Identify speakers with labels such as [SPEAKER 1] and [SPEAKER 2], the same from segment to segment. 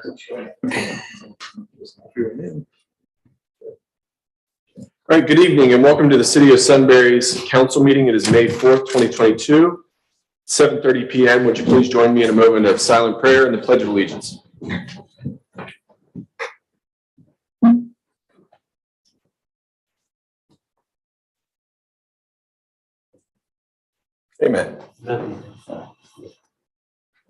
[SPEAKER 1] All right, good evening and welcome to the City of Sunbury's council meeting. It is May 4th, 2022, 7:30 p.m. Would you please join me in a moment of silent prayer and the Pledge of Allegiance? Amen.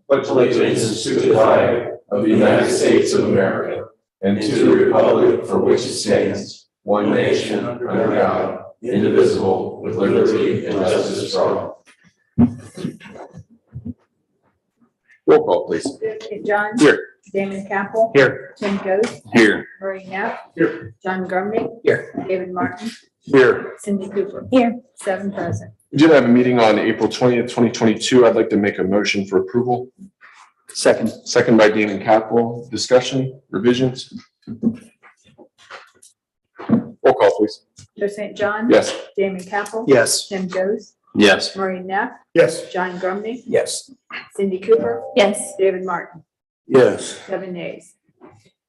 [SPEAKER 2] Pledge allegiance to the flag of the United States of America and to the republic for which it stands, one nation under God, indivisible, with liberty and justice for all.
[SPEAKER 1] Roll call, please.
[SPEAKER 3] John.
[SPEAKER 1] Here.
[SPEAKER 3] Damon Campbell.
[SPEAKER 1] Here.
[SPEAKER 3] Tim Ghost.
[SPEAKER 1] Here.
[SPEAKER 3] Murray Neff.
[SPEAKER 1] Here.
[SPEAKER 3] John Grumney.
[SPEAKER 1] Here.
[SPEAKER 3] David Martin.
[SPEAKER 1] Here.
[SPEAKER 3] Cindy Cooper. Here. 7 present.
[SPEAKER 1] We did have a meeting on April 20th, 2022. I'd like to make a motion for approval.
[SPEAKER 4] Second.
[SPEAKER 1] Second by Damon Capel. Discussion, revisions. Roll call, please.
[SPEAKER 3] Joe St. John.
[SPEAKER 1] Yes.
[SPEAKER 3] Damon Campbell.
[SPEAKER 4] Yes.
[SPEAKER 3] Tim Ghost.
[SPEAKER 4] Yes.
[SPEAKER 3] Murray Neff.
[SPEAKER 4] Yes.
[SPEAKER 3] John Grumney.
[SPEAKER 4] Yes.
[SPEAKER 3] Cindy Cooper. Yes. David Martin.
[SPEAKER 4] Yes.
[SPEAKER 3] 7 nays.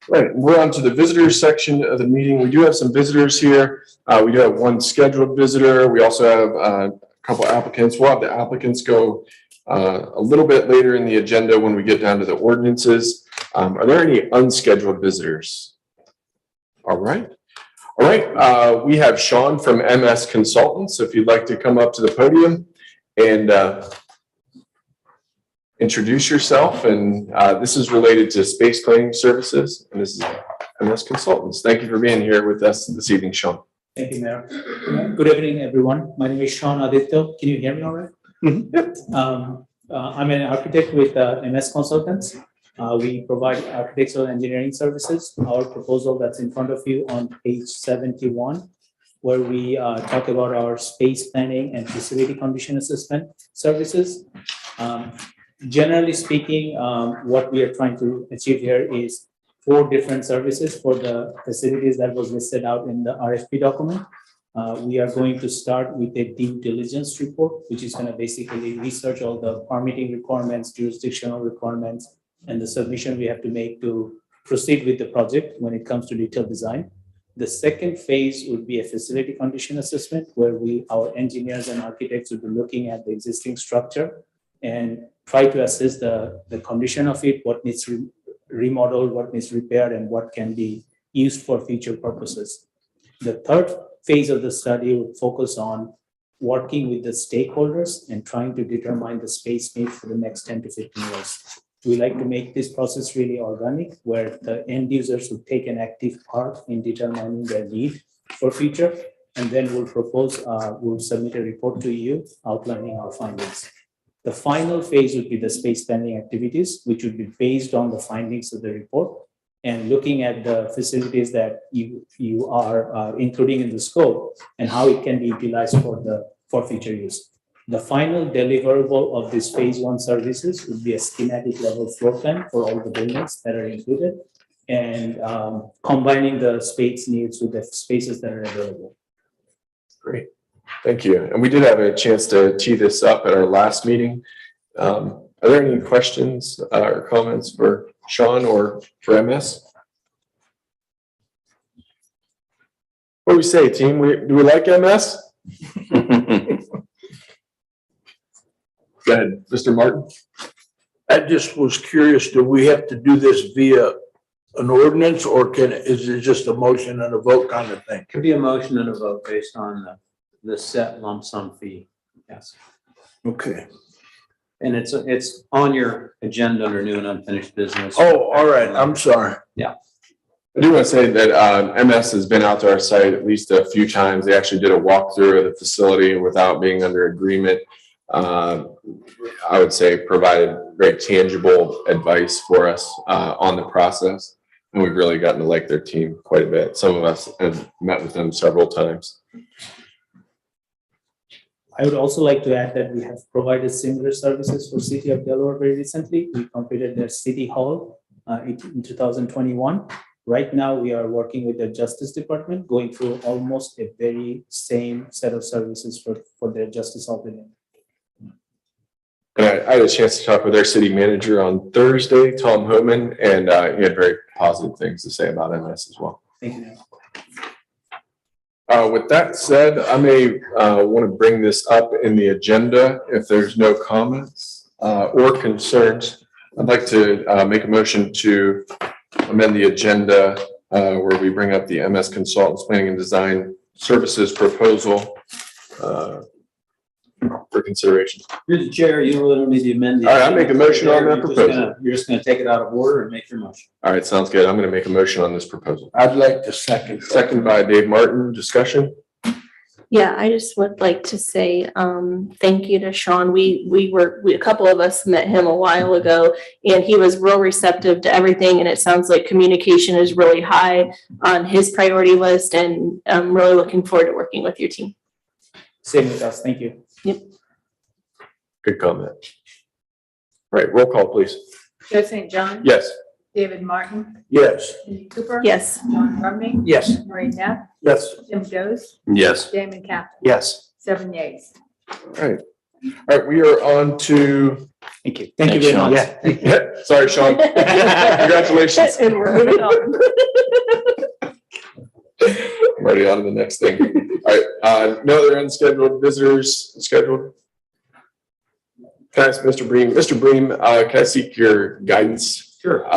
[SPEAKER 1] Right, we're on to the visitors section of the meeting. We do have some visitors here. We do have one scheduled visitor. We also have a couple applicants. We'll have the applicants go a little bit later in the agenda when we get down to the ordinances. Are there any unscheduled visitors? All right. All right, we have Sean from MS Consultants. If you'd like to come up to the podium and introduce yourself, and this is related to space planning services, and this is MS Consultants. Thank you for being here with us this evening, Sean.
[SPEAKER 5] Thank you, Mayor. Good evening, everyone. My name is Sean Aditya. Can you hear me all right?
[SPEAKER 1] Mm-hmm. Yep.
[SPEAKER 5] I'm an architect with MS Consultants. We provide architectural engineering services. Our proposal that's in front of you on page 71, where we talk about our space planning and facility condition assessment services. Generally speaking, what we are trying to achieve here is 4 different services for the facilities that was listed out in the RFP document. We are going to start with a due diligence report, which is going to basically research all the permitting requirements, jurisdictional requirements, and the submission we have to make to proceed with the project when it comes to detailed design. The second phase would be a facility condition assessment, where our engineers and architects would be looking at the existing structure and try to assess the condition of it, what needs remodeled, what needs repaired, and what can be used for future purposes. The third phase of the study would focus on working with the stakeholders and trying to determine the space need for the next 10 to 15 years. We like to make this process really organic, where the end users will take an active part in determining their need for future, and then we'll submit a report to you outlining our findings. The final phase would be the space planning activities, which would be based on the findings of the report and looking at the facilities that you are including in the scope and how it can be utilized for future use. The final deliverable of this phase 1 services would be a schematic level floor plan for all the buildings that are included, and combining the space needs with the spaces that are available.
[SPEAKER 1] Great. Thank you. And we did have a chance to tee this up at our last meeting. Are there any questions or comments for Sean or for MS? What do we say, team? Do we like MS? Go ahead, Mr. Martin.
[SPEAKER 4] I just was curious, do we have to do this via an ordinance, or is it just a motion and a vote kind of thing?
[SPEAKER 6] Could be a motion and a vote based on the set lump sum fee. Yes.
[SPEAKER 4] Okay.
[SPEAKER 6] And it's on your agenda under new and unfinished business.
[SPEAKER 4] Oh, all right. I'm sorry.
[SPEAKER 6] Yeah.
[SPEAKER 1] I do want to say that MS has been out to our site at least a few times. They actually did a walkthrough of the facility without being under agreement. I would say provided very tangible advice for us on the process. And we've really gotten to like their team quite a bit. Some of us have met with them several times.
[SPEAKER 5] I would also like to add that we have provided similar services for City of Delaware very recently. We completed their City Hall in 2021. Right now, we are working with the Justice Department, going through almost a very same set of services for their Justice Hall building.
[SPEAKER 1] And I had a chance to talk with our city manager on Thursday, Tom Homan, and he had very positive things to say about MS as well.
[SPEAKER 5] Thank you.
[SPEAKER 1] With that said, I may want to bring this up in the agenda if there's no comments or concerns. I'd like to make a motion to amend the agenda where we bring up the MS Consultants Planning and Design Services proposal for consideration.
[SPEAKER 6] You're the chair, you don't need to amend.
[SPEAKER 1] All right, I'll make a motion on that proposal.
[SPEAKER 6] You're just gonna take it out of order and make your motion.
[SPEAKER 1] All right, sounds good. I'm going to make a motion on this proposal.
[SPEAKER 4] I'd like to second.
[SPEAKER 1] Second by Dave Martin. Discussion?
[SPEAKER 7] Yeah, I just would like to say, thank you to Sean. A couple of us met him a while ago and he was real receptive to everything. And it sounds like communication is really high on his priority list, and I'm really looking forward to working with your team.
[SPEAKER 5] Same with us. Thank you.
[SPEAKER 1] Good comment. All right, roll call, please.
[SPEAKER 3] Joe St. John.
[SPEAKER 1] Yes.
[SPEAKER 3] David Martin.
[SPEAKER 4] Yes.
[SPEAKER 3] Cindy Cooper.
[SPEAKER 7] Yes.
[SPEAKER 3] John Running.
[SPEAKER 4] Yes.
[SPEAKER 3] Ray Neff.
[SPEAKER 4] Yes.
[SPEAKER 3] Jim Joes.
[SPEAKER 2] Yes.
[SPEAKER 3] Damon Captain.
[SPEAKER 4] Yes.
[SPEAKER 3] 7 yeas.
[SPEAKER 1] All right. All right, we are on to,
[SPEAKER 5] Thank you. Thank you very much.
[SPEAKER 1] yeah, sorry, Sean. Congratulations.
[SPEAKER 7] And we're moving on.
[SPEAKER 1] I'm already on to the next thing. All right, no other unscheduled visitors scheduled. Can I ask Mr. Bream? Mr. Bream, can I seek your guidance?
[SPEAKER 6] Sure.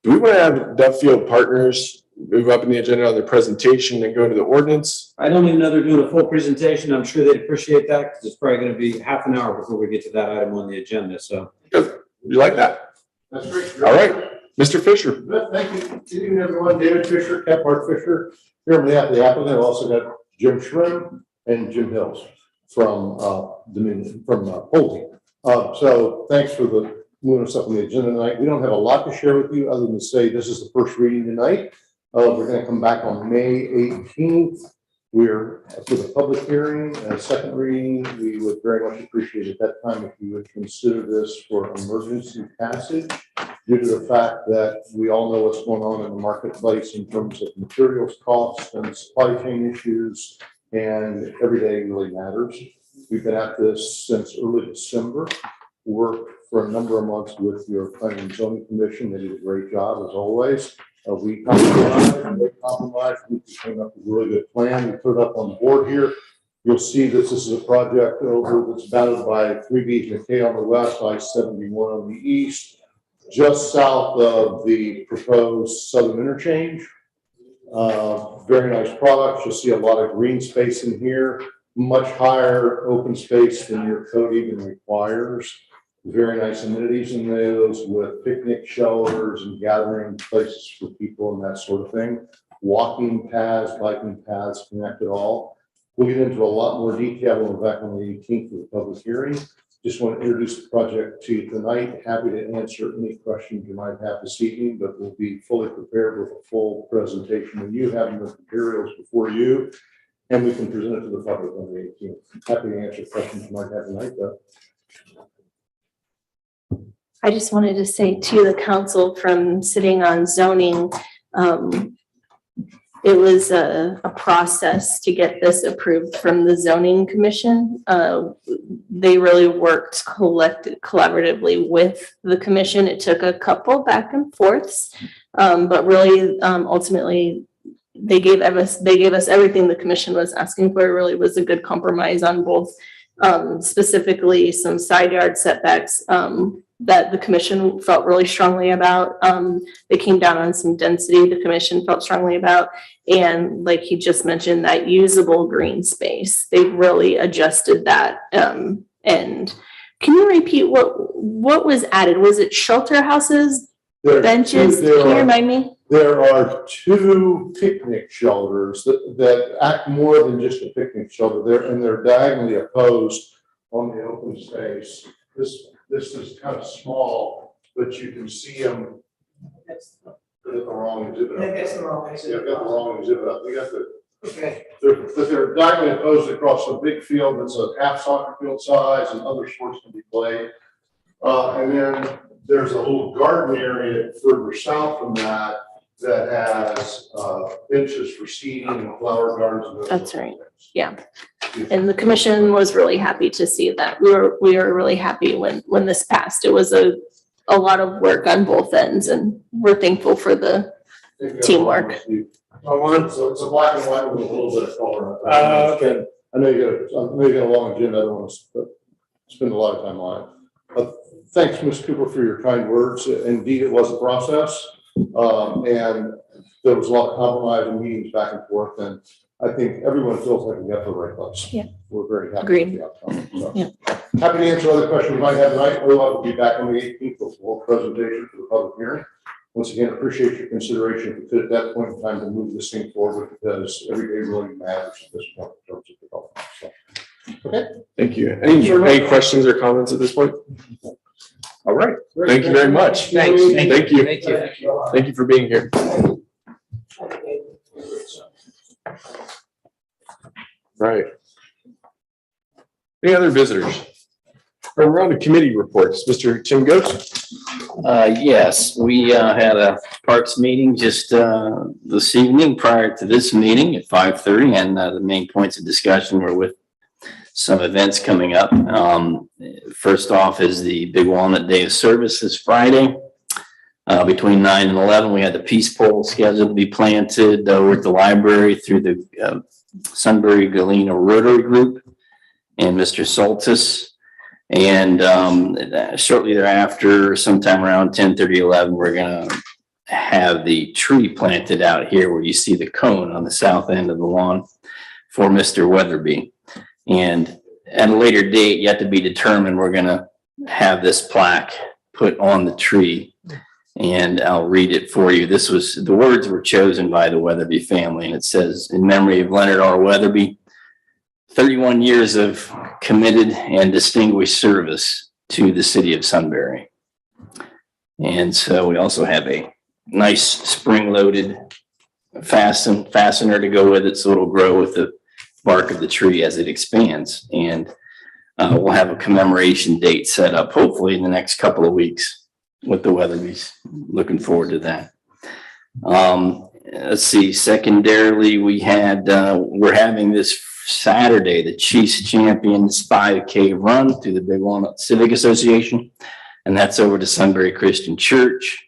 [SPEAKER 1] Do we want to have Duffield Partners move up in the agenda on the presentation and go to the ordinance?
[SPEAKER 6] I don't even know they're doing a full presentation. I'm sure they'd appreciate that because it's probably gonna be half an hour before we get to that item on the agenda, so.
[SPEAKER 1] You like that?
[SPEAKER 8] That's great.
[SPEAKER 1] All right, Mr. Fisher.
[SPEAKER 8] Thank you. Good evening, everyone. David Fisher, Caphart Fisher. Here on behalf of the applicant, I've also got Jim Schrim and Jim Hills from Dominion, from Pulte. So thanks for the moving us up on the agenda tonight. We don't have a lot to share with you other than to say this is the first reading tonight. We're going to come back on May 18th. We're for the public hearing and a second reading. We would very much appreciate at that time if you would consider this for emergency passage due to the fact that we all know what's going on in the marketplace in terms of materials costs and supply chain issues, and every day really matters. We've been at this since early December, worked for a number of months with your planning and zoning commission. They did a great job as always. We compromised, we came up with a really good plan. We put it up on the board here. You'll see this is a project over that's bounded by 3B McKay on the west, I-71 on the east, just south of the proposed southern interchange. Very nice products. You'll see a lot of green space in here, much higher open space than your code even requires. Very nice amenities in those with picnic shelters and gathering places for people and that sort of thing. Walking paths, biking paths, connect it all. We'll get into a lot more detail when we're back on the 18th of the public hearing. Just want to introduce the project to you tonight. Happy to answer any questions you might have this evening, but we'll be fully prepared with a full presentation when you have the materials before you, and we can present it to the public on the 18th. Happy to answer questions you might have tonight, though.
[SPEAKER 7] I just wanted to say to the council from sitting on zoning, it was a process to get this approved from the zoning commission. They really worked collaboratively with the commission. It took a couple back and forths, but really ultimately they gave us everything the commission was asking for. It really was a good compromise on both, specifically some side yard setbacks that the commission felt really strongly about. They came down on some density the commission felt strongly about. And like he just mentioned, that usable green space, they really adjusted that. And can you repeat what was added? Was it shelter houses, benches? Can you remind me?
[SPEAKER 8] There are 2 picnic shelters that act more than just a picnic shelter. They're diagonally opposed on the open space. This is kind of small, but you can see them. Got the wrong exhibit up. That's the wrong exhibit. Yeah, got the wrong exhibit up. We got the. Okay. They're diagonally opposed across a big field that's a half soccer field size, and other sports can be played. And then there's a little garden area further south from that has benches for seating and flower gardens. And
[SPEAKER 7] that's right. Yeah. And the commission was really happy to see that. We were really happy when this passed. It was a lot of work on both ends, and we're thankful for the teamwork.
[SPEAKER 8] So it's a black and white with a little bit of color.
[SPEAKER 5] Okay.
[SPEAKER 8] I know you got a long agenda. I don't want to spend a lot of time on it. Thanks, Ms. Cooper, for your kind words. Indeed, it was a process. And there was a lot of compromise and meetings back and forth. And I think everyone feels like we got to the right place.
[SPEAKER 7] Yeah.
[SPEAKER 8] We're very happy
[SPEAKER 7] Agreed.
[SPEAKER 8] with the outcome. So,
[SPEAKER 7] Yeah.
[SPEAKER 8] happy to answer other questions you might have tonight. Otherwise, we'll be back on the 18th with a full presentation for the public hearing. Once again, appreciate your consideration. If we could at that point in time to move this thing forward, because every day really matters at this point in terms of development. So, okay.
[SPEAKER 1] Thank you. Any questions or comments at this point? All right. Thank you very much.
[SPEAKER 5] Thanks.
[SPEAKER 1] Thank you.
[SPEAKER 5] Thank you.
[SPEAKER 1] Thank you for being here. Right. Any other visitors? We're on to committee reports. Mr. Tim Ghost?
[SPEAKER 9] Yes, we had a parks meeting just this evening prior to this meeting at 5:30, and the main points of discussion were with some events coming up. First off is the Big Walnut Day of Service this Friday. Between 9 and 11, we had the peace pole scheduled to be planted over at the library through the Sunbury Galena Rotary Group and Mr. Soltis. And shortly thereafter, sometime around 10:30, 11, we're going to have the tree planted out here where you see the cone on the south end of the lawn for Mr. Weatherby. And at a later date, yet to be determined, we're going to have this plaque put on the tree. And I'll read it for you. The words were chosen by the Weatherby family, and it says, "In memory of Leonard R. Weatherby, 31 years of committed and distinguished service to the city of Sunbury." And so we also have a nice spring-loaded fastener to go with it, so it'll grow with the bark of the tree as it expands. And we'll have a commemoration date set up, hopefully in the next couple of weeks with the Weatherbys. Looking forward to that. Let's see, secondarily, we're having this Saturday, the Chiefs Champions 5K run through the Big Walnut Civic Association, and that's over to Sunbury Christian Church.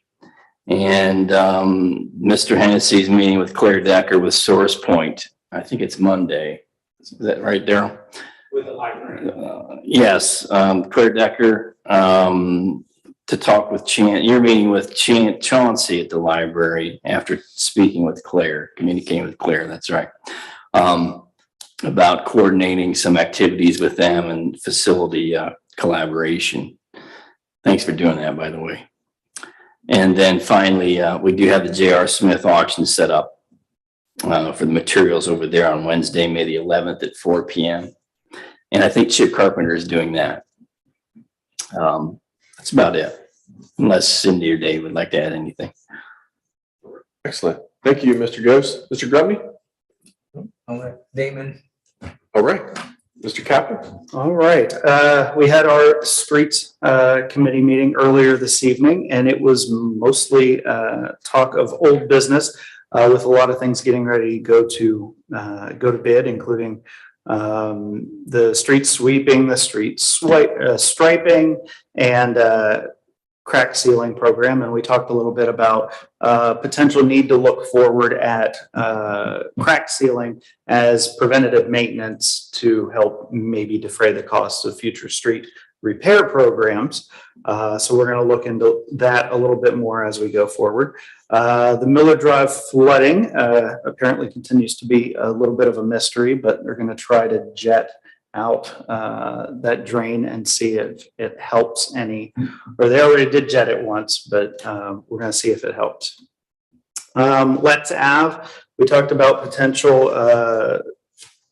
[SPEAKER 9] And Mr. Hennessy's meeting with Claire Decker with Source Point. I think it's Monday. Is that right, Daryl?
[SPEAKER 5] With the library.
[SPEAKER 9] Yes, Claire Decker to talk with you're meeting with Chauncey at the library after speaking with Claire, communicating with Claire. That's right. About coordinating some activities with them and facility collaboration. Thanks for doing that, by the way. And then finally, we do have the J.R. Smith auction set up for the materials over there on Wednesday, May the 11th at 4 p.m. And I think Chip Carpenter is doing that. That's about it, unless Cindy or Dave would like to add anything.
[SPEAKER 1] Excellent. Thank you, Mr. Ghost. Mr. Grubney?
[SPEAKER 10] I'll let Damon.
[SPEAKER 1] All right. Mr. Kaplan?
[SPEAKER 11] All right. We had our streets committee meeting earlier this evening, and it was mostly talk of old business with a lot of things getting ready to go to bid, including the street sweeping, the street striping, and crack sealing program. And we talked a little bit about potential need to look forward at crack sealing as preventative maintenance to help maybe defray the costs of future street repair programs. So we're going to look into that a little bit more as we go forward. The Miller Drive flooding apparently continues to be a little bit of a mystery, but they're going to try to jet out that drain and see if it helps any, or they already did jet it once, but we're going to see if it helps. Let's Ave, we talked about potential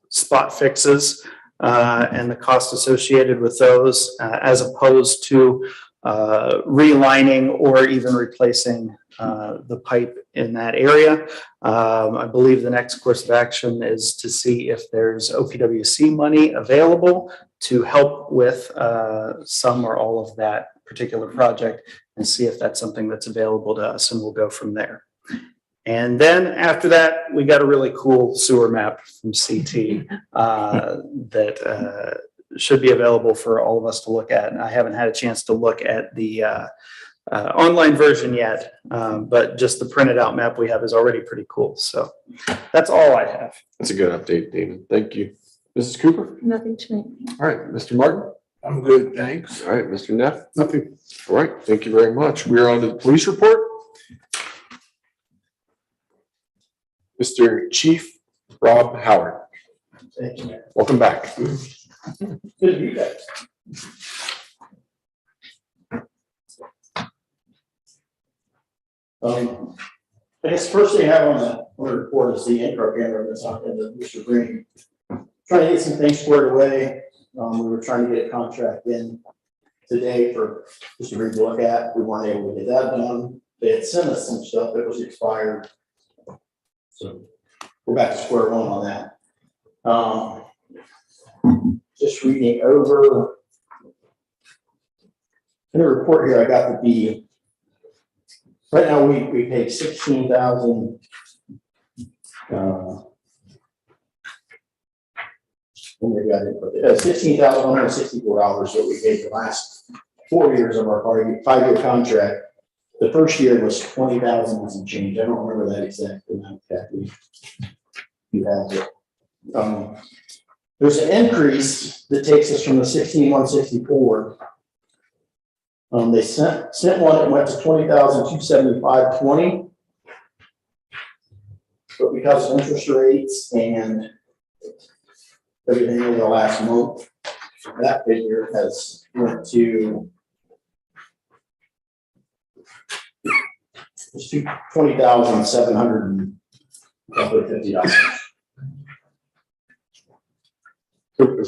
[SPEAKER 11] spot fixes and the cost associated with those as opposed to relining or even replacing the pipe in that area. I believe the next course of action is to see if there's OPWC money available to help with some or all of that particular project and see if that's something that's available to us, and we'll go from there. And then after that, we got a really cool sewer map from CT that should be available for all of us to look at. And I haven't had a chance to look at the online version yet, but just the printed out map we have is already pretty cool. So that's all I have.
[SPEAKER 1] That's a good update, David. Thank you. Mrs. Cooper?
[SPEAKER 7] Nothing to me.
[SPEAKER 1] All right, Mr. Martin?
[SPEAKER 4] I'm good, thanks.
[SPEAKER 1] All right, Mr. Neff?
[SPEAKER 8] Nothing.
[SPEAKER 1] All right, thank you very much. We are on to the police report. Mr. Chief Rob Howard.
[SPEAKER 11] Thank you.
[SPEAKER 1] Welcome back.
[SPEAKER 11] Good to be back.
[SPEAKER 12] I guess the first thing I have on the report is the intro camera that's on Mr. Green. Trying to get some things squared away. We were trying to get a contract in today for Mr. Green to look at. We weren't able to get that done. They had sent us some stuff that was expired. So we're back to square one on that. Just reading over. In the report here, I got the right now we pay 16,000. $16,164 that we paid the last 4 years of our 5-year contract. The first year was 20,000 and some change. I don't remember that exact amount exactly. You have it. There's an increase that takes us from the 16,164. They sent one that went to 20,275.20. But because of interest rates and everything over the last month, that figure has went to $20,750.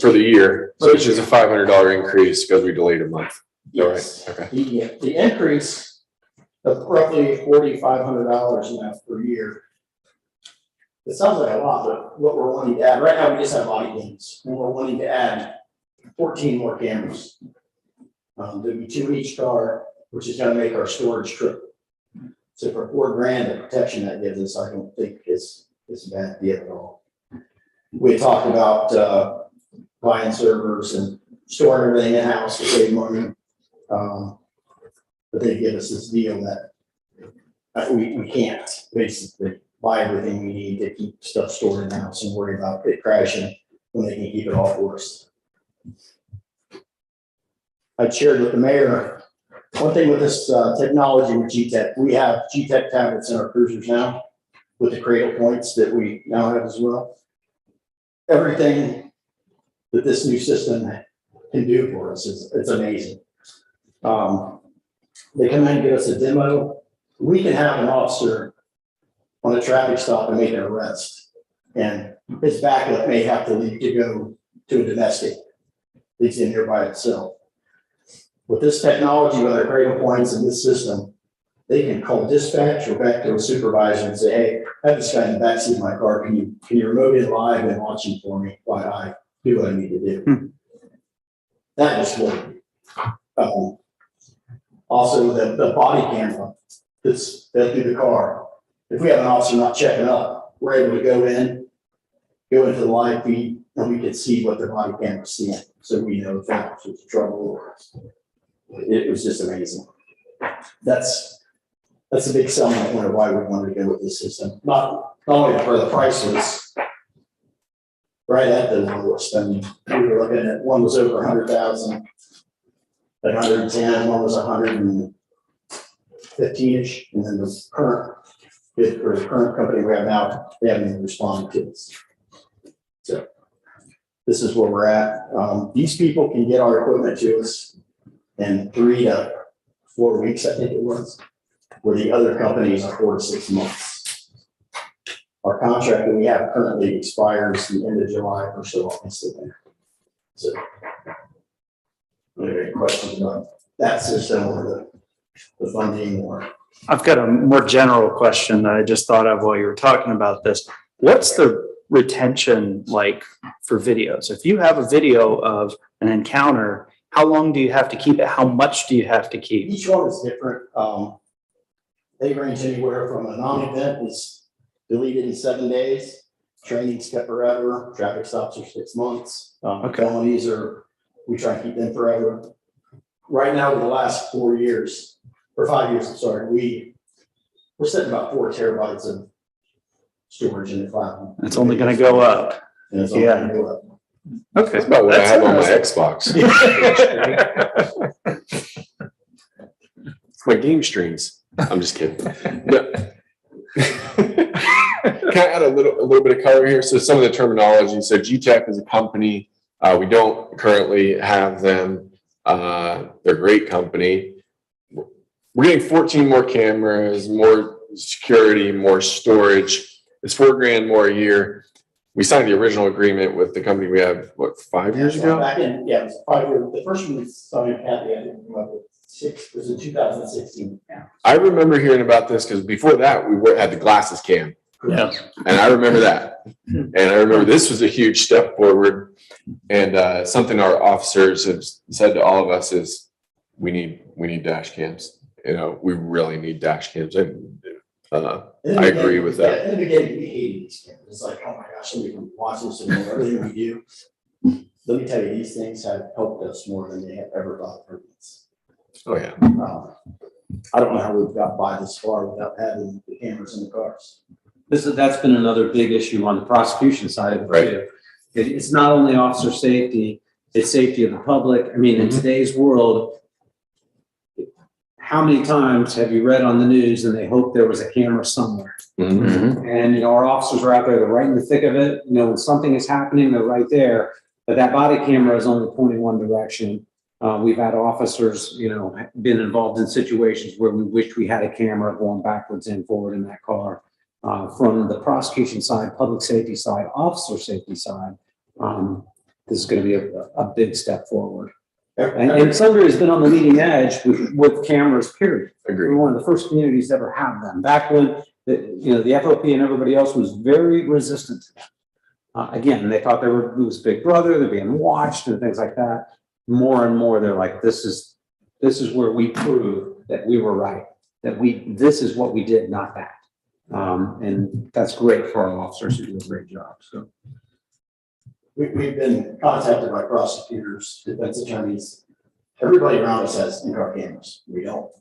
[SPEAKER 1] For the year, so it's just a $500 increase because we delayed a month.
[SPEAKER 12] Yes.
[SPEAKER 1] All right. Okay.
[SPEAKER 12] The increase of roughly $4,500 now per year. It sounds like a lot, but what we're wanting to add, right now we just have body cams, and we're wanting to add 14 more cameras. There'll be 2 in each car, which is gonna make our storage triple. So for $4,000, the protection that gives us, I don't think is a bad deal at all. We talked about buying servers and storing everything in-house to save money. But they give us this deal that we can't basically buy everything we need to keep stuff stored in the house and worry about it crashing when they can keep it all for us. I shared with the mayor, one thing with this technology with GTEC, we have GTEC tablets in our cruisers now with the cradle points that we now have as well. Everything that this new system can do for us it's amazing. They come in and give us a demo. We can have an officer on a traffic stop and make an arrest, and his backup may have to leave to go to a domestic. He's in here by himself. With this technology, with our cradle points in this system, they can call dispatch or back to a supervisor and say, "Hey, I have this guy in the backseat of my car. Can you remote in live and watch him for me while I do what I need to do?" That is what. Also, the body camera that's through the car. If we have an officer not checking up, we're able to go into the live feed, and we can see what the body camera's seeing, so we know if that was trouble. It was just amazing. That's a big selling point of why we wanted to go with this system. Not only for the price was right at the lowest. I mean, we were looking at one was over 100,000, 110, one was 115-ish, and then the current company we have now, they haven't even responded to us. So this is where we're at. These people can get our equipment to us in 3 to 4 weeks, I think it was, where the other companies are 4 to 6 months. Our contract that we have currently expires the end of July or so. So, any questions on that system or the funding or?
[SPEAKER 11] I've got a more general question that I just thought of while you were talking about this. What's the retention like for videos? If you have a video of an encounter, how long do you have to keep it? How much do you have to keep?
[SPEAKER 12] Each one is different. they range anywhere from a non-event is deleted in 7 days, training's kept forever, traffic stops are 6 months. Felonies are, we try and keep them forever. Right now, in the last 4 years, or 5 years, I'm sorry, we're sitting about 4 terabytes of storage in the cloud.
[SPEAKER 11] It's only gonna go up.
[SPEAKER 12] And it's only gonna go up.
[SPEAKER 11] Okay.
[SPEAKER 1] That's about what I have on my Xbox. My game streams. I'm just kidding. No. Can I add a little bit of color here? So some of the terminology. So GTEC is a company. We don't currently have them. They're a great company. We're getting 14 more cameras, more security, more storage. It's $4,000 more a year. We signed the original agreement with the company we have, what, 5 years
[SPEAKER 12] So
[SPEAKER 1] ago?
[SPEAKER 12] back in, yeah, it was 5 years. The first one was signed at the end of 6, it was in 2016. Yeah.
[SPEAKER 1] I remember hearing about this because before that, we had the glasses cam.
[SPEAKER 9] Yeah.
[SPEAKER 1] And I remember that. And I remember this was a huge step forward. And something our officers have said to all of us is we need dash cams. You know, we really need dash cams. And I agree with that.
[SPEAKER 12] In the beginning, we hated these cameras. It's like, oh my gosh, somebody can watch this and know everything we do. Let me tell you, these things have helped us more than they have ever thought for us.
[SPEAKER 1] Oh, yeah.
[SPEAKER 12] I don't know how we've got by this far without having the cameras in the cars.
[SPEAKER 6] That's been another big issue on the prosecution side of it
[SPEAKER 1] Right.
[SPEAKER 6] too. It's not only officer safety, it's safety of the public. I mean, in today's world, how many times have you read on the news and they hope there was a camera somewhere?
[SPEAKER 1] Mm-hmm.
[SPEAKER 6] And, you know, our officers are out there, they're right in the thick of it. You know, when something is happening, they're right there. But that body camera is only pointing one direction. We've had officers, you know, been involved in situations where we wish we had a camera going backwards and forward in that car. From the prosecution side, public safety side, officer safety side, this is going to be a big step forward. And Sunbury has been on the leading edge with cameras, period.
[SPEAKER 1] Agree.
[SPEAKER 6] We're one of the first communities to ever have them. Back when the FOP and everybody else was very resistant to them. Again, they thought it was Big Brother, they're being watched and things like that. More and more, they're like, this is where we prove that we were right, that this is what we did, not that. And that's great for our officers who do a great job. So
[SPEAKER 12] We've been contacted by prosecutors, defense attorneys. Everybody around us has in-car cameras. We don't.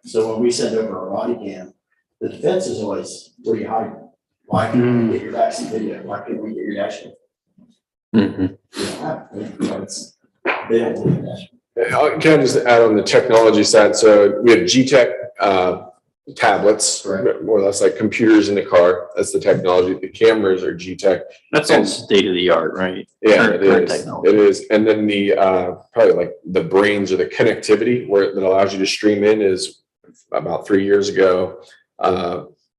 [SPEAKER 12] So when we send over our body cam, the defense is always, what are you hiding? Why can't we get your backseat video? Why can't we get your dash cam? They don't believe that.
[SPEAKER 1] Can I just add on the technology side? So we have GTEC tablets,
[SPEAKER 12] Correct.
[SPEAKER 1] more or less like computers in the car. That's the technology. The cameras are GTEC.
[SPEAKER 9] That's all state of the art, right?
[SPEAKER 1] Yeah,
[SPEAKER 9] Current
[SPEAKER 1] it is.
[SPEAKER 9] technology.
[SPEAKER 1] It is. And then the probably like the brains or the connectivity that allows you to stream in is about 3 years ago.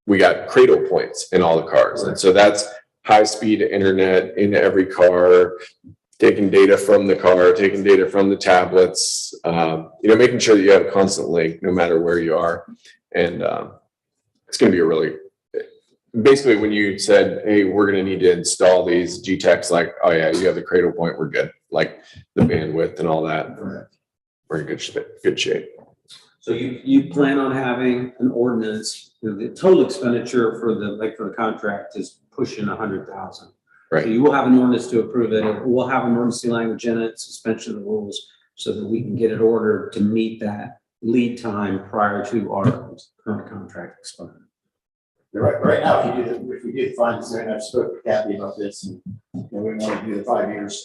[SPEAKER 1] We got cradle points in all the cars. And so that's high speed internet in every car, taking data from the car, taking data from the tablets, making sure that you have a constant link no matter where you are. And it's going to be basically when you said, hey, we're going to need to install these GTECs, like, oh yeah, you have the cradle point, we're good. Like the bandwidth and all that. We're in good shape.
[SPEAKER 6] So you plan on having an ordinance, the total expenditure for the contract is pushing 100,000.
[SPEAKER 1] Right.
[SPEAKER 6] So you will have an ordinance to approve it. We'll have emergency language in it, suspension of the rules, so that we can get it ordered to meet that lead time prior to our current contract expiring.
[SPEAKER 12] Right now, if we do the fines, and I've spoken to Kathy about this, and we want to do the 5 years,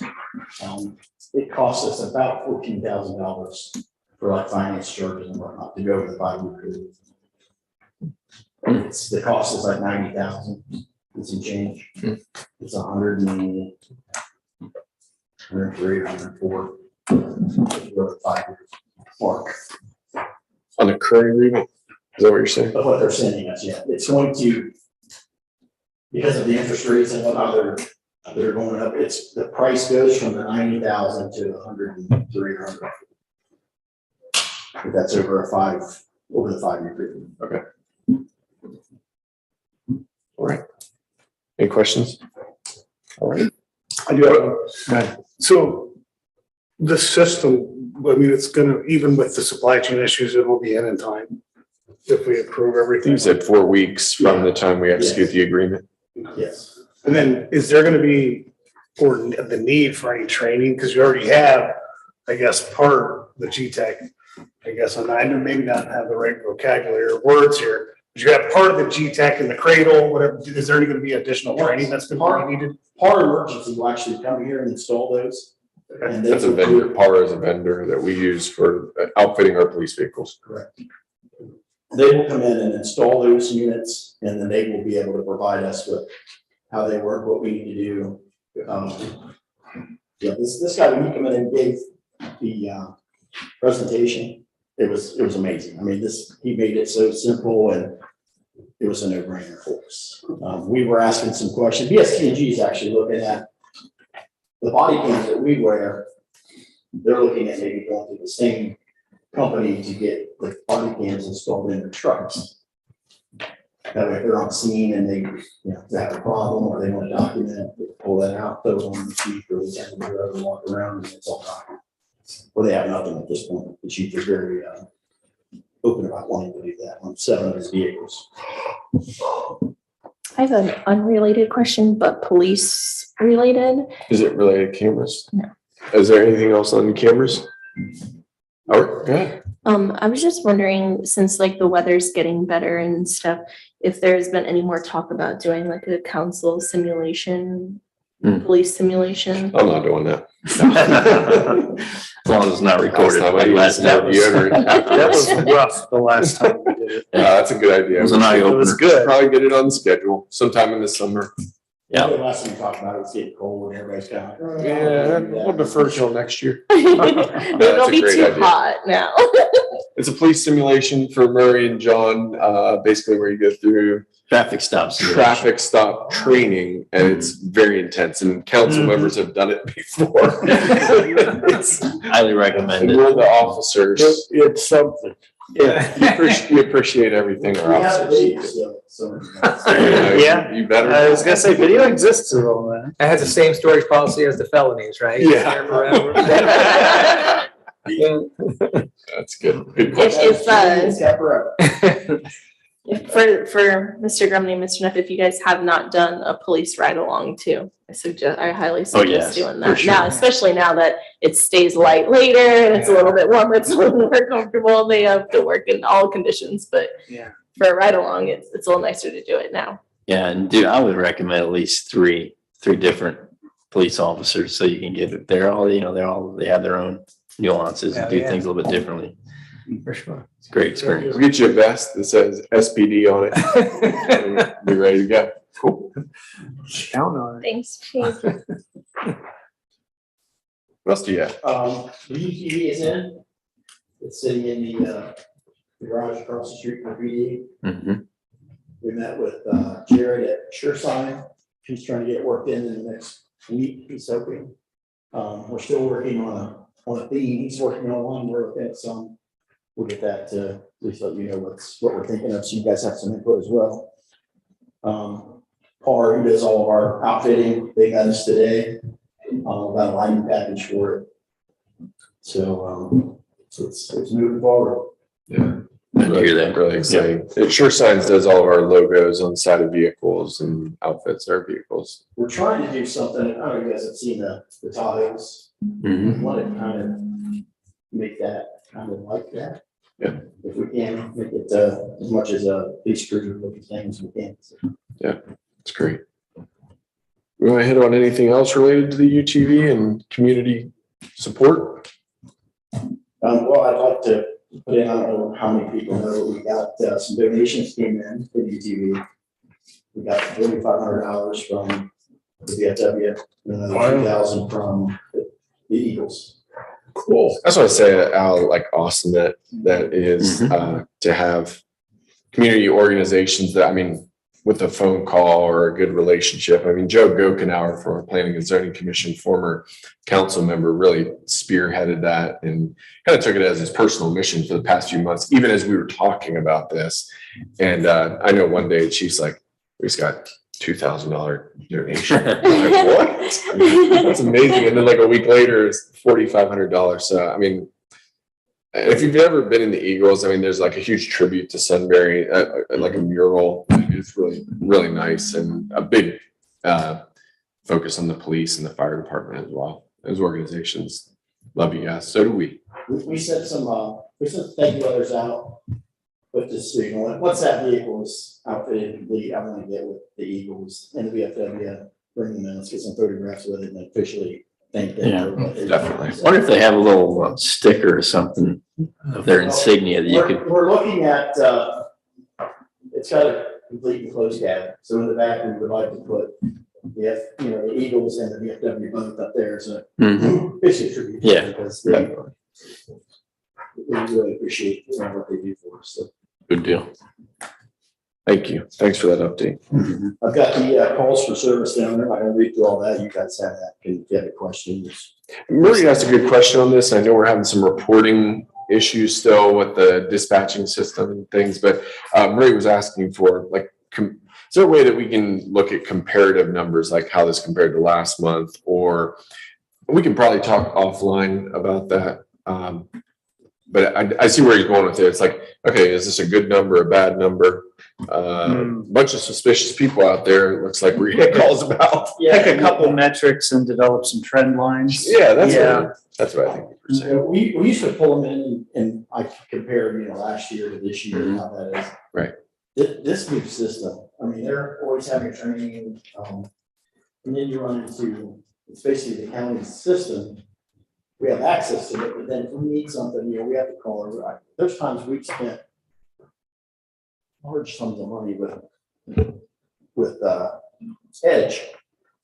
[SPEAKER 12] it costs us about $14,000 for like finance charges and whatnot to go over the 5 year period. The cost is like 90,000 and some change. It's 103 or 104 for 5 years. Mark.
[SPEAKER 1] On the current agreement, is that what you're saying?
[SPEAKER 12] Of what they're sending us, yeah. It's going to, because of the interest rates and whatnot, they're going up. The price goes from the 90,000 to 103 or 104. But that's over the 5 year period.
[SPEAKER 1] Okay. All right. Any questions? All right.
[SPEAKER 13] I do have one. So the system, I mean, it's gonna, even with the supply chain issues, it will be in time. if we approve everything.
[SPEAKER 1] You said 4 weeks from the time we execute the agreement.
[SPEAKER 12] Yes.
[SPEAKER 13] And then is there gonna be, or the need for any training? Because you already have, I guess, part the GTEC, I guess, and I know maybe not have the right vocabulary or words here. But you have part of the GTEC in the cradle, whatever. Is there gonna be additional training that's gonna be needed?
[SPEAKER 12] Part emergency will actually come here and install those. And
[SPEAKER 1] That's a vendor, PAR is a vendor that we use for outfitting our police vehicles.
[SPEAKER 12] Correct. They will come in and install those units, and then they will be able to provide us with how they work, what we need to do. Yeah, this guy, when he came in and gave the presentation, it was amazing. I mean, he made it so simple, and it was a no-brainer for us. We were asking some questions. BST&G is actually looking at the body cams that we wear. They're looking at maybe going to the same company to get the body cams installed in their trucks. That way, if they're on scene and they have a problem or they want to document it, they pull that out, throw it on the sheet, or we send them to and walk around, and it's all documented. Or they have nothing at this point. The chief is very open about wanting to do that on 7 of his vehicles.
[SPEAKER 7] I have an unrelated question, but police related.
[SPEAKER 1] Is it related to cameras?
[SPEAKER 7] No.
[SPEAKER 1] Is there anything else on the cameras? Oh, go ahead.
[SPEAKER 7] I was just wondering, since like the weather's getting better and stuff, if there's been any more talk about doing like a council simulation, police simulation.
[SPEAKER 1] I'm not doing that.
[SPEAKER 9] As long as it's not recorded.
[SPEAKER 1] That
[SPEAKER 4] was rough the last time we did it.
[SPEAKER 1] That's a good idea.
[SPEAKER 9] It was an eye
[SPEAKER 4] It was
[SPEAKER 9] opener.
[SPEAKER 4] good.
[SPEAKER 1] Probably get it on schedule sometime in the summer.
[SPEAKER 9] Yeah.
[SPEAKER 12] The last time we talked about it, it's getting cold and everybody's kind of.
[SPEAKER 1] Yeah, we'll defer till next year.
[SPEAKER 7] It'll
[SPEAKER 1] a
[SPEAKER 7] be
[SPEAKER 1] great
[SPEAKER 7] too
[SPEAKER 1] idea.
[SPEAKER 7] hot now.
[SPEAKER 1] It's a police simulation for Murray and John, basically where you go through
[SPEAKER 9] Traffic stops.
[SPEAKER 1] traffic stop training, and it's very intense, and council members have done it before. It's-
[SPEAKER 9] Highly recommend
[SPEAKER 1] And
[SPEAKER 9] it.
[SPEAKER 1] we're the officers.
[SPEAKER 4] It's something.
[SPEAKER 1] Yeah, you appreciate everything our
[SPEAKER 12] We have
[SPEAKER 1] officers.
[SPEAKER 12] the video still, so.
[SPEAKER 11] Yeah.
[SPEAKER 1] You better.
[SPEAKER 11] I was gonna say, video exists and all that.
[SPEAKER 10] It has the same storage policy as the felonies, right?
[SPEAKER 1] Yeah.
[SPEAKER 10] Forever.
[SPEAKER 1] That's good. Good question.
[SPEAKER 7] If
[SPEAKER 12] Yeah, forever.
[SPEAKER 7] for Mr. Grumney and Mr. Neff, if you guys have not done a police ride along too, I highly suggest
[SPEAKER 9] yes,
[SPEAKER 7] doing
[SPEAKER 9] for
[SPEAKER 7] that
[SPEAKER 9] sure.
[SPEAKER 7] now, especially now that it stays light later and it's a little bit warmer, it's a little more comfortable. They have to work in all conditions, but
[SPEAKER 11] Yeah.
[SPEAKER 7] for a ride along, it's a little nicer to do it now.
[SPEAKER 9] Yeah, and I would recommend at least three different police officers so you can get it. They have their own nuances and do things a little bit differently.
[SPEAKER 10] For sure.
[SPEAKER 9] It's a great experience.
[SPEAKER 1] We'll get you a vest that says SPD on it. Be ready to go. Cool.
[SPEAKER 10] Count on it.
[SPEAKER 7] Thanks, Chief.
[SPEAKER 1] What else do you have?
[SPEAKER 12] The UTV is in. It's sitting in the garage across the street from the PD.
[SPEAKER 9] Mhm.
[SPEAKER 12] We met with Jared at Suresign. He's trying to get worked in the next week, he's hoping. We're still working on a theme. He's working on one, we're looking at some. We'll get that to at least let you know what we're thinking of, so you guys have some input as well. Par, who does all of our outfitting, they got us today, about a lighting package for it. So it's moving forward.
[SPEAKER 1] Yeah.
[SPEAKER 9] Good to hear that.
[SPEAKER 1] Really exciting. It Sure Signs does all of our logos on the side of vehicles and outfits our vehicles.
[SPEAKER 12] We're trying to do something, I don't know if you guys have seen the Tahoes.
[SPEAKER 9] Mhm.
[SPEAKER 12] We want to kind of make that kind of like that.
[SPEAKER 1] Yeah.
[SPEAKER 12] If we can, make it as much as a police cruiser looking thing as we can.
[SPEAKER 1] Yeah, it's great. We want to hit on anything else related to the UTV and community support?
[SPEAKER 12] Well, I'd like to put in, I don't know how many people know, we got some donations came in for the UTV. We got $4,500 from the VFW, and another 2,000 from the Eagles.
[SPEAKER 1] Cool. That's what I say, Al, like awesome that is to have community organizations that, I mean, with a phone call or a good relationship. I mean, Joe Gokenauer from our Planning and Zoning Commission, former council member, really spearheaded that and kind of took it as his personal mission for the past few months, even as we were talking about this. And I know one day she's like, we just got $2,000 donation. I'm like, what? That's amazing. And then like a week later, it's $4,500. So, I mean, If you've ever been in the Eagles, I mean, there's like a huge tribute to Sunbury, like a mural. It's really, really nice, and a big focus on the police and the fire department as well. Those organizations love you guys. So do we.
[SPEAKER 12] We sent thank you letters out with the signal. Once that vehicle is outfitted complete, I want to get with the Eagles and the VFW, bring them in, let's get some photographs with it and officially thank them.
[SPEAKER 9] Yeah,
[SPEAKER 12] for what they
[SPEAKER 1] definitely.
[SPEAKER 12] did.
[SPEAKER 9] Wonder if they have a little sticker or something of their insignia that you could.
[SPEAKER 12] We're looking at, it's got a complete enclosed cab, so in the back, we would like to put the Eagles and the VFW both up there, so.
[SPEAKER 9] Mhm.
[SPEAKER 12] Basically tribute.
[SPEAKER 9] Yeah.
[SPEAKER 12] Because they really appreciate what they do for us, so.
[SPEAKER 9] Good deal.
[SPEAKER 1] Thank you. Thanks for that update.
[SPEAKER 12] I've got the calls for service down there. I'm gonna read through all that. You guys have that. If you have any questions.
[SPEAKER 1] Murray asked a good question on this. I know we're having some reporting issues still with the dispatching system and things, but Murray was asking for is there a way that we can look at comparative numbers, like how this compared to last month, or we can probably talk offline about that. But I see where he's going with it. It's like, okay, is this a good number, a bad number? Bunch of suspicious people out there. It looks like we're getting calls about.
[SPEAKER 11] Pick a couple metrics and develop some trend lines.
[SPEAKER 1] Yeah, that's what I think.
[SPEAKER 12] We used to pull them in and I compare, last year to this year, and how that is.
[SPEAKER 1] Right.
[SPEAKER 12] This new system, I mean, they're always having training, and then you run into, it's basically the county system. We have access to it, but then if we need something, we have to call her. There's times we've spent large sums of money with Edge,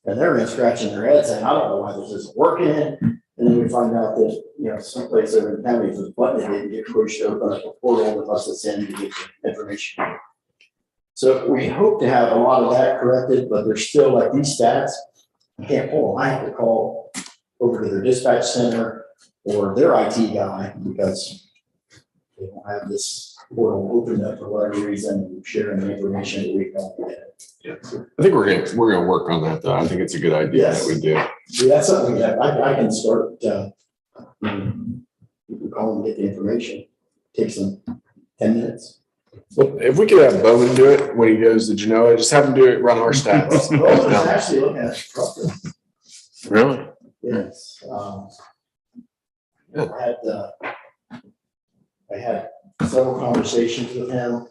[SPEAKER 12] and they're scratching their heads saying, I don't know why this isn't working. And then we find out that, someplace over in the county, if there's a button that didn't get pushed, open up a portal with us that's in to get the information. So we hope to have a lot of that corrected, but there's still like these stats, I can't pull them. I have to call over to their dispatch center or their IT guy because they don't have this portal opened up for whatever reason, sharing the information that we don't get.
[SPEAKER 1] Yeah. I think we're gonna work on that though. I think it's a good idea that we do.
[SPEAKER 12] Yeah, that's something that I can start, you can call and get the information. Takes them 10 minutes.
[SPEAKER 1] Well, if we could have Bowman do it when he goes to Genoa, just have him do it, run our stats.
[SPEAKER 12] Well, I was actually looking at it.
[SPEAKER 1] Really?
[SPEAKER 12] Yes. I had several conversations with him.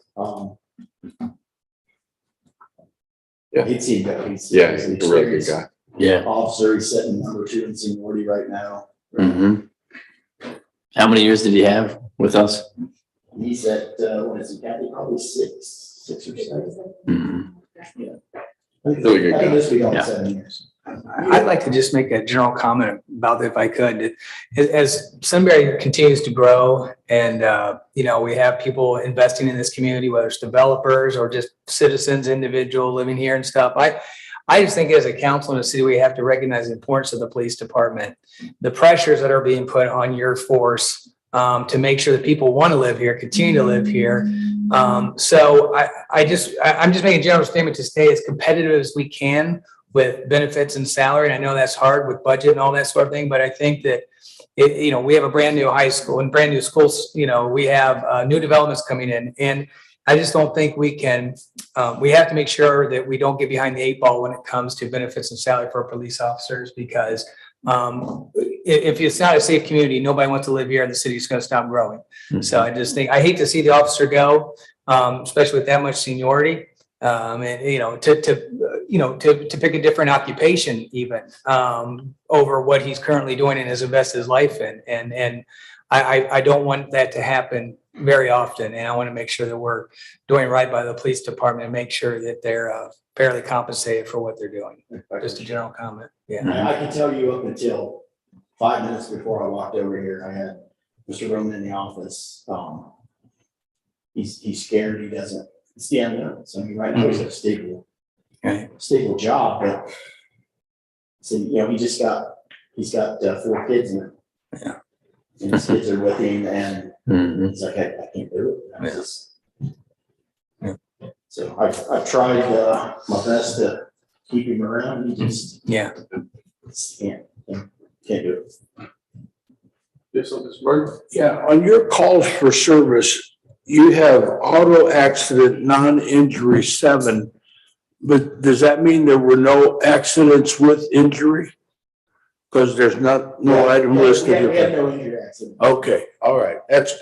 [SPEAKER 1] Yeah.
[SPEAKER 12] He's a really
[SPEAKER 1] good guy.
[SPEAKER 9] Yeah.
[SPEAKER 12] Officer, he's sitting number 2 in seniority right now.
[SPEAKER 9] How many years did he have with us?
[SPEAKER 12] He's at, what is he, Kathy? Probably 6 or 7. Yeah.
[SPEAKER 1] Really good guy.
[SPEAKER 12] I think this will be on
[SPEAKER 9] Yeah.
[SPEAKER 12] 7 years.
[SPEAKER 10] I'd like to just make a general comment about it if I could. As Sunbury continues to grow and, we have people investing in this community, whether it's developers or just citizens, individual living here and stuff. I just think as a council in the city, we have to recognize the importance of the police department, the pressures that are being put on your force to make sure that people want to live here, continue to live here. So I'm just making a general statement to stay as competitive as we can with benefits and salary. And I know that's hard with budget and all that sort of thing, but I think that we have a brand new high school and brand new schools, we have new developments coming in. And I just don't think we can, we have to make sure that we don't get behind the 8 ball when it comes to benefits and salary for police officers, because if it's not a safe community, nobody wants to live here and the city's going to stop growing. So I just think, I hate to see the officer go, especially with that much seniority. And to pick a different occupation even over what he's currently doing and has invested his life in. And I don't want that to happen very often. And I want to make sure that we're doing right by the police department and make sure that they're fairly compensated for what they're doing. Just a general comment. Yeah.
[SPEAKER 12] I can tell you up until 5 minutes before I walked over here, I had Mr. Roman in the office. He's scared. He doesn't. It's the unknown. So right now he's a stable job, but so he's got 4 kids in it.
[SPEAKER 10] Yeah.
[SPEAKER 12] And his kids are with him, and he's like, I can't do it. So I've tried my best to keep him around. He just can't do it.
[SPEAKER 1] Yes, Mr. Burke?
[SPEAKER 4] Yeah, on your calls for service, you have auto accident, non-injury 7. But does that mean there were no accidents with injury? Because there's no item listed.
[SPEAKER 12] We had no injury accident.
[SPEAKER 4] Okay, all right. That's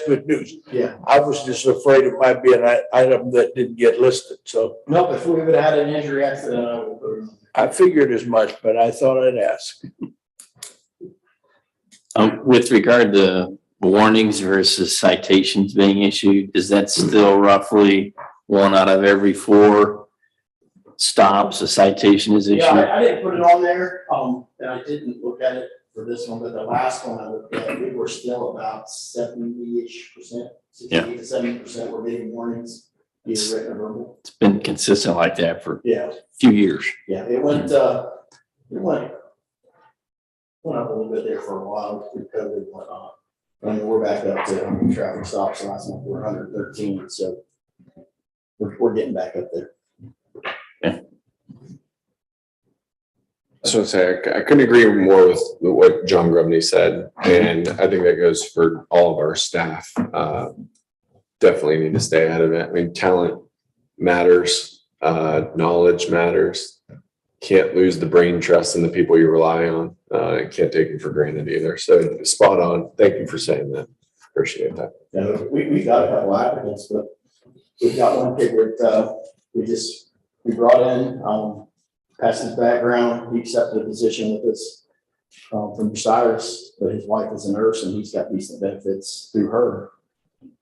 [SPEAKER 4] good news.
[SPEAKER 12] Yeah.
[SPEAKER 4] I was just afraid it might be an item that didn't get listed, so
[SPEAKER 12] Nope, if we would have had an injury accident, I would put it on.
[SPEAKER 4] I figured as much, but I thought I'd ask.
[SPEAKER 9] With regard to warnings versus citations being issued, is that still roughly 1 out of every 4 stops a citation is issued?
[SPEAKER 12] Yeah, I didn't put it on there, and I didn't look at it for this one, but the last one I looked at, we were still about 70-ish%, 68 to 70% were getting warnings, either written or verbal.
[SPEAKER 9] It's been consistent like that for
[SPEAKER 12] Yeah,
[SPEAKER 9] a few years.
[SPEAKER 12] yeah, it went up a little bit there for a while through COVID and whatnot. And we're back up to how many traffic stops last month, we're 113, so we're getting back up there.
[SPEAKER 1] So I couldn't agree more with what John Grumney said, and I think that goes for all of our staff. Definitely need to stay ahead of it. I mean, talent matters, knowledge matters. Can't lose the brain trust in the people you rely on. Can't take it for granted either. So spot on. Thank you for saying that. Appreciate that.
[SPEAKER 12] Yeah, we got a couple applicants, but we've got one kid that we brought in, passed his background, he accepted a position with us from Cyrus, but his wife is a nurse and he's got decent benefits through her.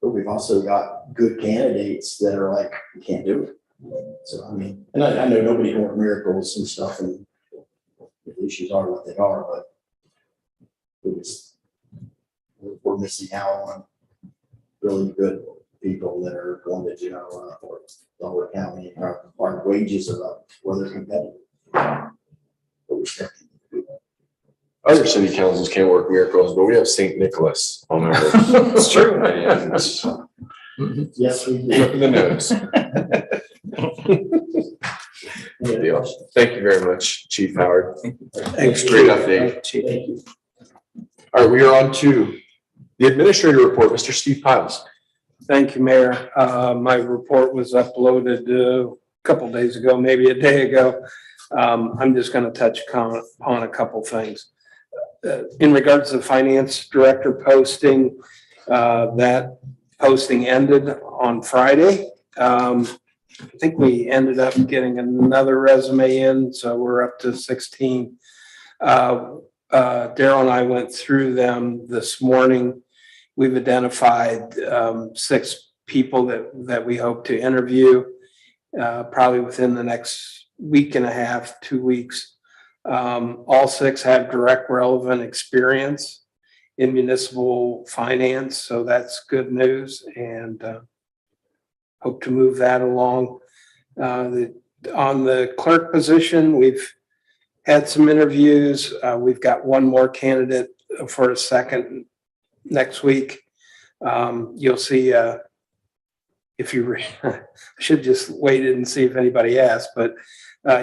[SPEAKER 12] But we've also got good candidates that are like, we can't do it. So, I mean, and I know nobody can work miracles and stuff, and the issues are what they are, but we're missing out on really good people that are going to, Delaware County, our wages are up where they're competitive. But we're still.
[SPEAKER 1] Other city councils can't work miracles, but we have St. Nicholas on our.
[SPEAKER 12] It's true.
[SPEAKER 1] Yes, we do. Look at the nose. Good deal. Thank you very much, Chief Howard. Thanks. Great update.
[SPEAKER 12] Thank you.
[SPEAKER 1] All right, we are on to the administrator report, Mr. Steve Piles.
[SPEAKER 14] Thank you, Mayor. My report was uploaded a couple days ago, maybe a day ago. I'm just going to touch on a couple things. In regards to the finance director posting, that posting ended on Friday. I think we ended up getting another resume in, so we're up to 16. Daryl and I went through them this morning. We've identified 6 people that we hope to interview probably within the next week and a half, 2 weeks. All 6 have direct relevant experience in municipal finance, so that's good news, and hope to move that along. On the clerk position, we've had some interviews. We've got one more candidate for a second next week. You'll see if you I should just wait and see if anybody asks, but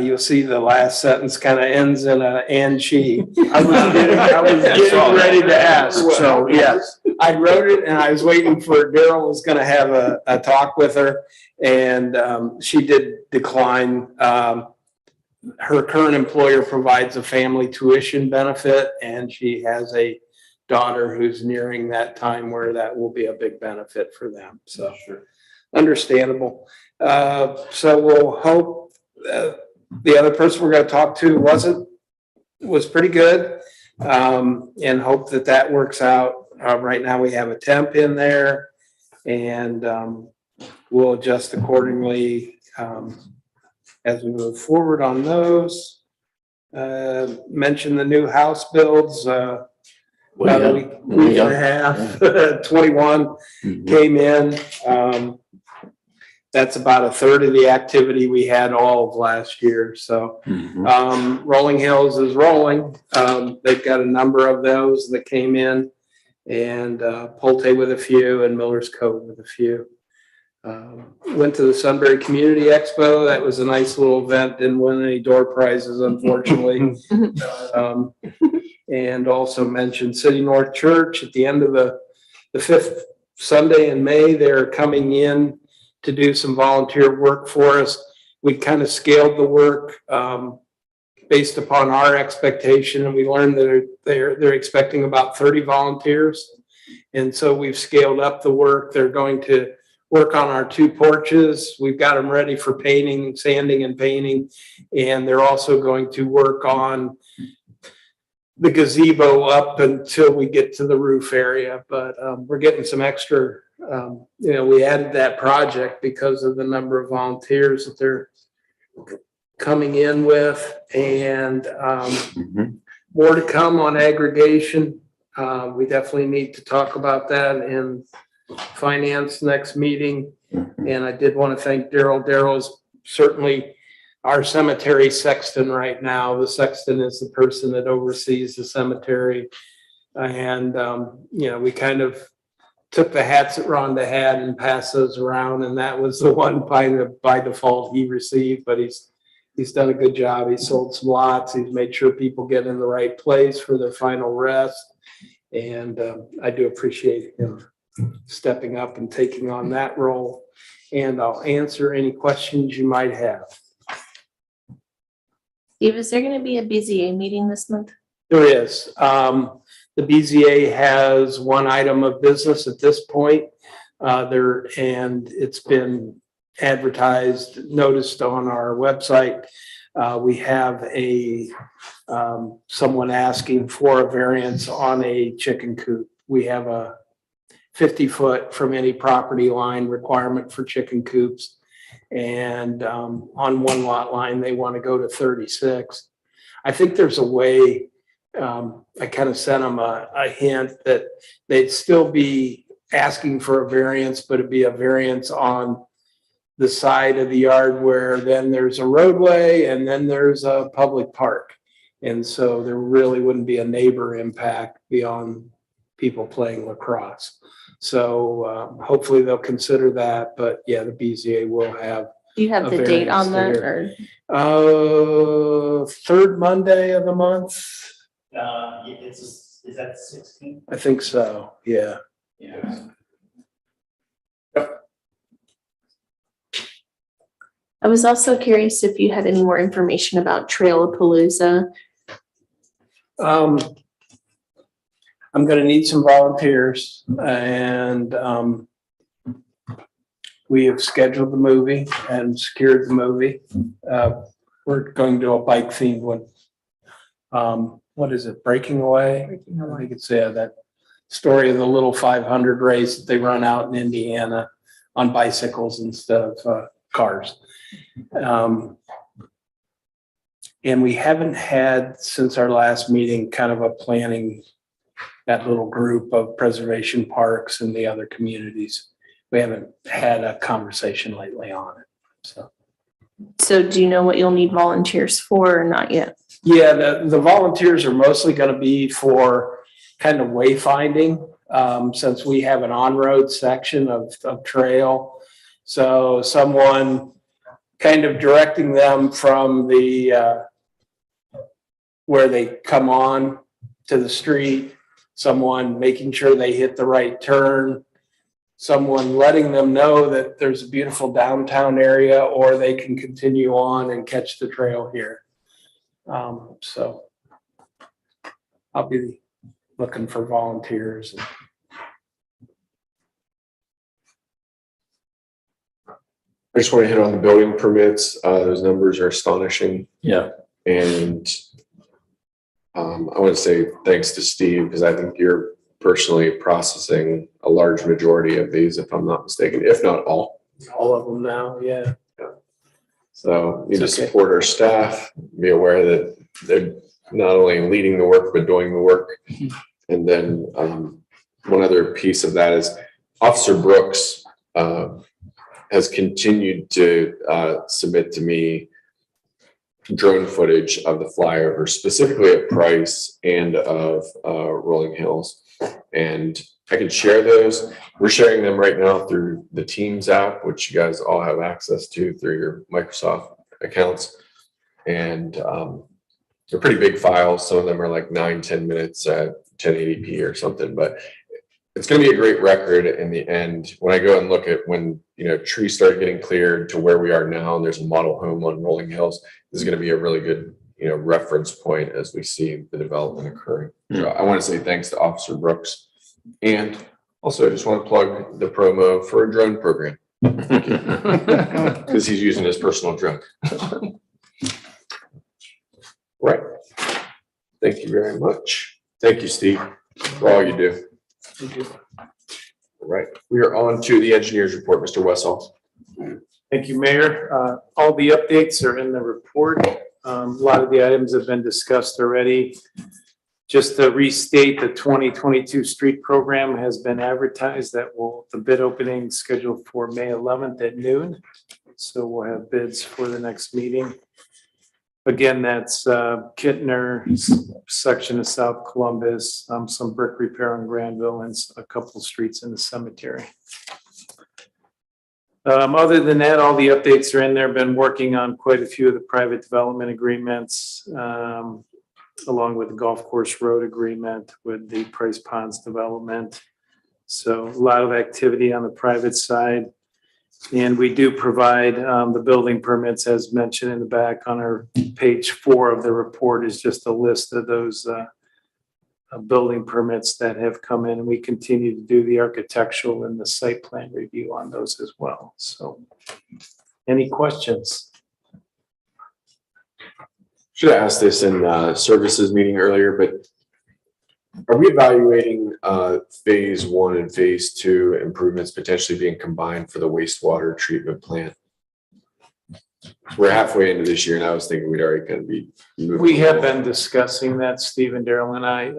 [SPEAKER 14] you'll see the last sentence kind of ends in a "and she." I was getting ready to ask, so yes, I wrote it and I was waiting for Daryl was going to have a talk with her, and she did decline. Her current employer provides a family tuition benefit, and she has a daughter who's nearing that time where that will be a big benefit for them. So sure. Understandable. So we'll hope the other person we're going to talk to was pretty good, and hope that works out. Right now we have a temp in there, and we'll adjust accordingly as we move forward on those. Mention the new house builds. About a week and a half, 21 came in. That's about 1/3 of the activity we had all of last year. So Rolling Hills is rolling. They've got a number of those that came in, and Pulte with a few, and Miller's Cove with a few. Went to the Sunbury Community Expo. That was a nice little event. Didn't win any door prizes, unfortunately. and also mention City North Church at the end of the fifth Sunday in May. They're coming in to do some volunteer work for us. We kind of scaled the work based upon our expectation, and we learned that they're expecting about 30 volunteers. And so we've scaled up the work. They're going to work on our 2 porches. We've got them ready for painting, sanding and painting. And they're also going to work on the gazebo up until we get to the roof area. But we're getting some extra, we added that project because of the number of volunteers that they're coming in with, and more to come on aggregation. We definitely need to talk about that in finance next meeting. And I did want to thank Daryl. Daryl is certainly our cemetery sexton right now. The sexton is the person that oversees the cemetery. And, we kind of took the hats that Rhonda had and passed those around. And that was the one by default he received, but he's done a good job. He sold some lots. He's made sure people get in the right place for their final rest. And I do appreciate him stepping up and taking on that role. And I'll answer any questions you might have.
[SPEAKER 7] Steve, is there going to be a BZA meeting this month?
[SPEAKER 14] There is. The BZA has one item of business at this point. And it's been advertised, noticed on our website. We have someone asking for a variance on a chicken coop. We have a 50-foot from any property line requirement for chicken coops. And on one lot line, they want to go to 36. I think there's a way, I kind of sent them a hint that they'd still be asking for a variance, but it'd be a variance on the side of the yard where then there's a roadway and then there's a public park. And so there really wouldn't be a neighbor impact beyond people playing lacrosse. So hopefully they'll consider that, but yeah, the BZA will have.
[SPEAKER 7] Do you have the date on that, or?
[SPEAKER 14] Third Monday of the month.
[SPEAKER 5] Is that 16?
[SPEAKER 14] I think so, yeah.
[SPEAKER 5] Yeah.
[SPEAKER 7] I was also curious if you had any more information about Trailapalooza.
[SPEAKER 14] I'm gonna need some volunteers, and we have scheduled the movie and secured the movie. We're going to do a bike themed one. What is it, Breaking Away? I think it's that story of the little 500 race that they run out in Indiana on bicycles instead of cars. And we haven't had, since our last meeting, kind of a planning, that little group of preservation parks and the other communities. We haven't had a conversation lately on it.
[SPEAKER 7] So do you know what you'll need volunteers for, or not yet?
[SPEAKER 14] Yeah, the volunteers are mostly going to be for kind of wayfinding, since we have an on-road section of trail. So someone kind of directing them from the where they come on to the street, someone making sure they hit the right turn, someone letting them know that there's a beautiful downtown area, or they can continue on and catch the trail here. So I'll be looking for volunteers.
[SPEAKER 1] I just want to hit on the building permits. Those numbers are astonishing.
[SPEAKER 9] Yeah.
[SPEAKER 1] And I want to say thanks to Steve, because I think you're personally processing a large majority of these, if I'm not mistaken, if not all.
[SPEAKER 14] All of them now, yeah.
[SPEAKER 1] So you
[SPEAKER 14] It's
[SPEAKER 1] just
[SPEAKER 14] okay.
[SPEAKER 1] support our staff, be aware that they're not only leading the work, but doing the work. And then one other piece of that is Officer Brooks has continued to submit to me drone footage of the flyover, specifically at Price and of Rolling Hills. And I can share those. We're sharing them right now through the Teams app, which you guys all have access to through your Microsoft accounts. And they're pretty big files. Some of them are like 9-10 minutes at 1080p or something, but it's going to be a great record in the end. When I go and look at when, trees started getting cleared to where we are now, and there's a model home on Rolling Hills, this is going to be a really good, reference point as we see the development occurring. So I want to say thanks to Officer Brooks. And also I just want to plug the promo for a drone program because he's using his personal drone. Right. Thank you very much. Thank you, Steve, for all you do.
[SPEAKER 14] Thank you.
[SPEAKER 1] All right. We are on to the engineer's report, Mr. Westall.
[SPEAKER 14] Thank you, Mayor. All the updates are in the report. A lot of the items have been discussed already. Just to restate, the 2022 street program has been advertised. The bid opening scheduled for May 11th at noon. So we'll have bids for the next meeting. Again, that's Kittner, section of South Columbus, some brick repair in Granville, and a couple streets in the cemetery. Other than that, all the updates are in there. Been working on quite a few of the private development agreements, along with the golf course road agreement with the Price Ponds development. So a lot of activity on the private side. And we do provide the building permits, as mentioned in the back on our page 4 of the report, is just a list of those building permits that have come in, and we continue to do the architectural and the site plan review on those as well. So any questions?
[SPEAKER 1] Should have asked this in services meeting earlier, but are we evaluating phase 1 and phase 2 improvements potentially being combined for the wastewater treatment plant? We're halfway into this year, and I was thinking we'd already kind of be moving.
[SPEAKER 14] We have been discussing that, Steve and Daryl and I.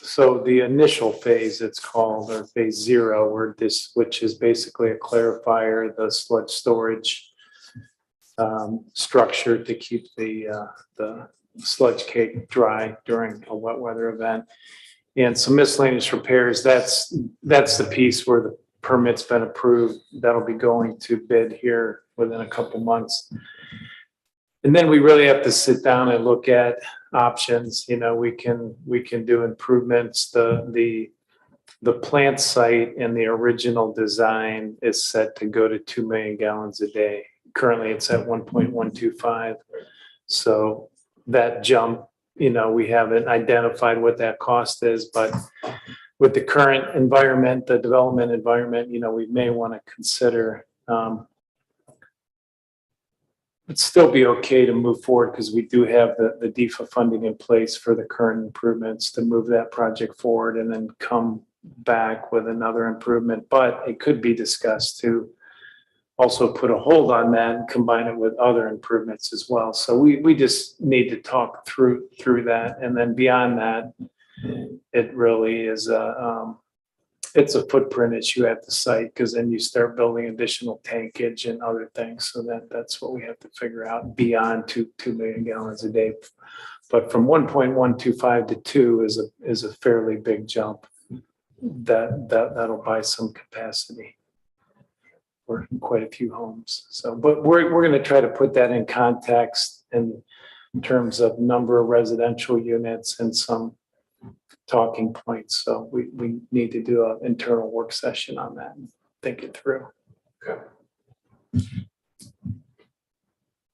[SPEAKER 14] So the initial phase, it's called, or phase 0, which is basically a clarifier, the sludge storage structure to keep the sludge cake dry during a wet weather event, and some miscellaneous repairs. That's the piece where the permit's been approved. That'll be going to bid here within a couple months. And then we really have to sit down and look at options. We can do improvements. The plant site in the original design is set to go to 2 million gallons a day. Currently it's at 1.125. So that jump, we haven't identified what that cost is, but with the current environment, the development environment, we may want to consider it'd still be okay to move forward because we do have the DEFA funding in place for the current improvements to move that project forward and then come back with another improvement. But it could be discussed to also put a hold on that and combine it with other improvements as well. So we just need to talk through that. And then beyond that, it really is it's a footprint issue at the site, because then you start building additional tankage and other things. So that's what we have to figure out beyond 2 million gallons a day. But from 1.125 to 2 is a fairly big jump. That'll buy some capacity for quite a few homes. So, but we're going to try to put that in context in terms of number of residential units and some talking points. So we need to do an internal work session on that and think it through.
[SPEAKER 1] Okay.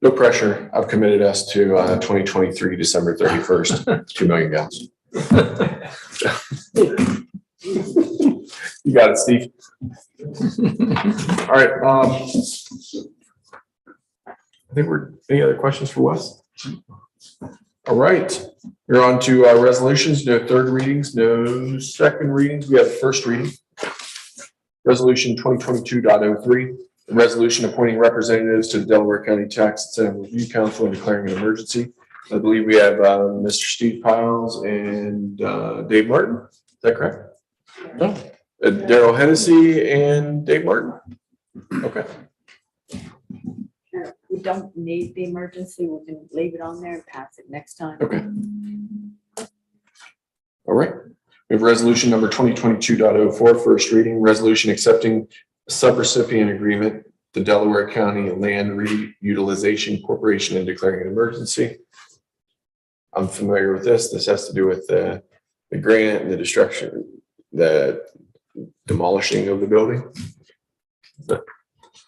[SPEAKER 1] No pressure. I've committed us to 2023, December 31st, 2 million gallons. You got it, Steve. All right. I think any other questions for Wes? All right. We're on to resolutions. No third readings, no second readings. We have first reading. Resolution 2022.03. A resolution appointing representatives to the Delaware County Tax Incentive Review Council and declaring an emergency. I believe we have Mr. Steve Piles and Dave Martin. Is that correct? No. Daryl Hennessy and Dave Martin. Okay.
[SPEAKER 3] We don't need the emergency. We can leave it on there and pass it next time.
[SPEAKER 1] Okay. All right. We have resolution number 2022.04, first reading. Resolution accepting a subrecipient agreement, the Delaware County Land Reutilization Corporation, and declaring an emergency. I'm familiar with this. This has to do with the grant and the destruction, the demolishing of the building.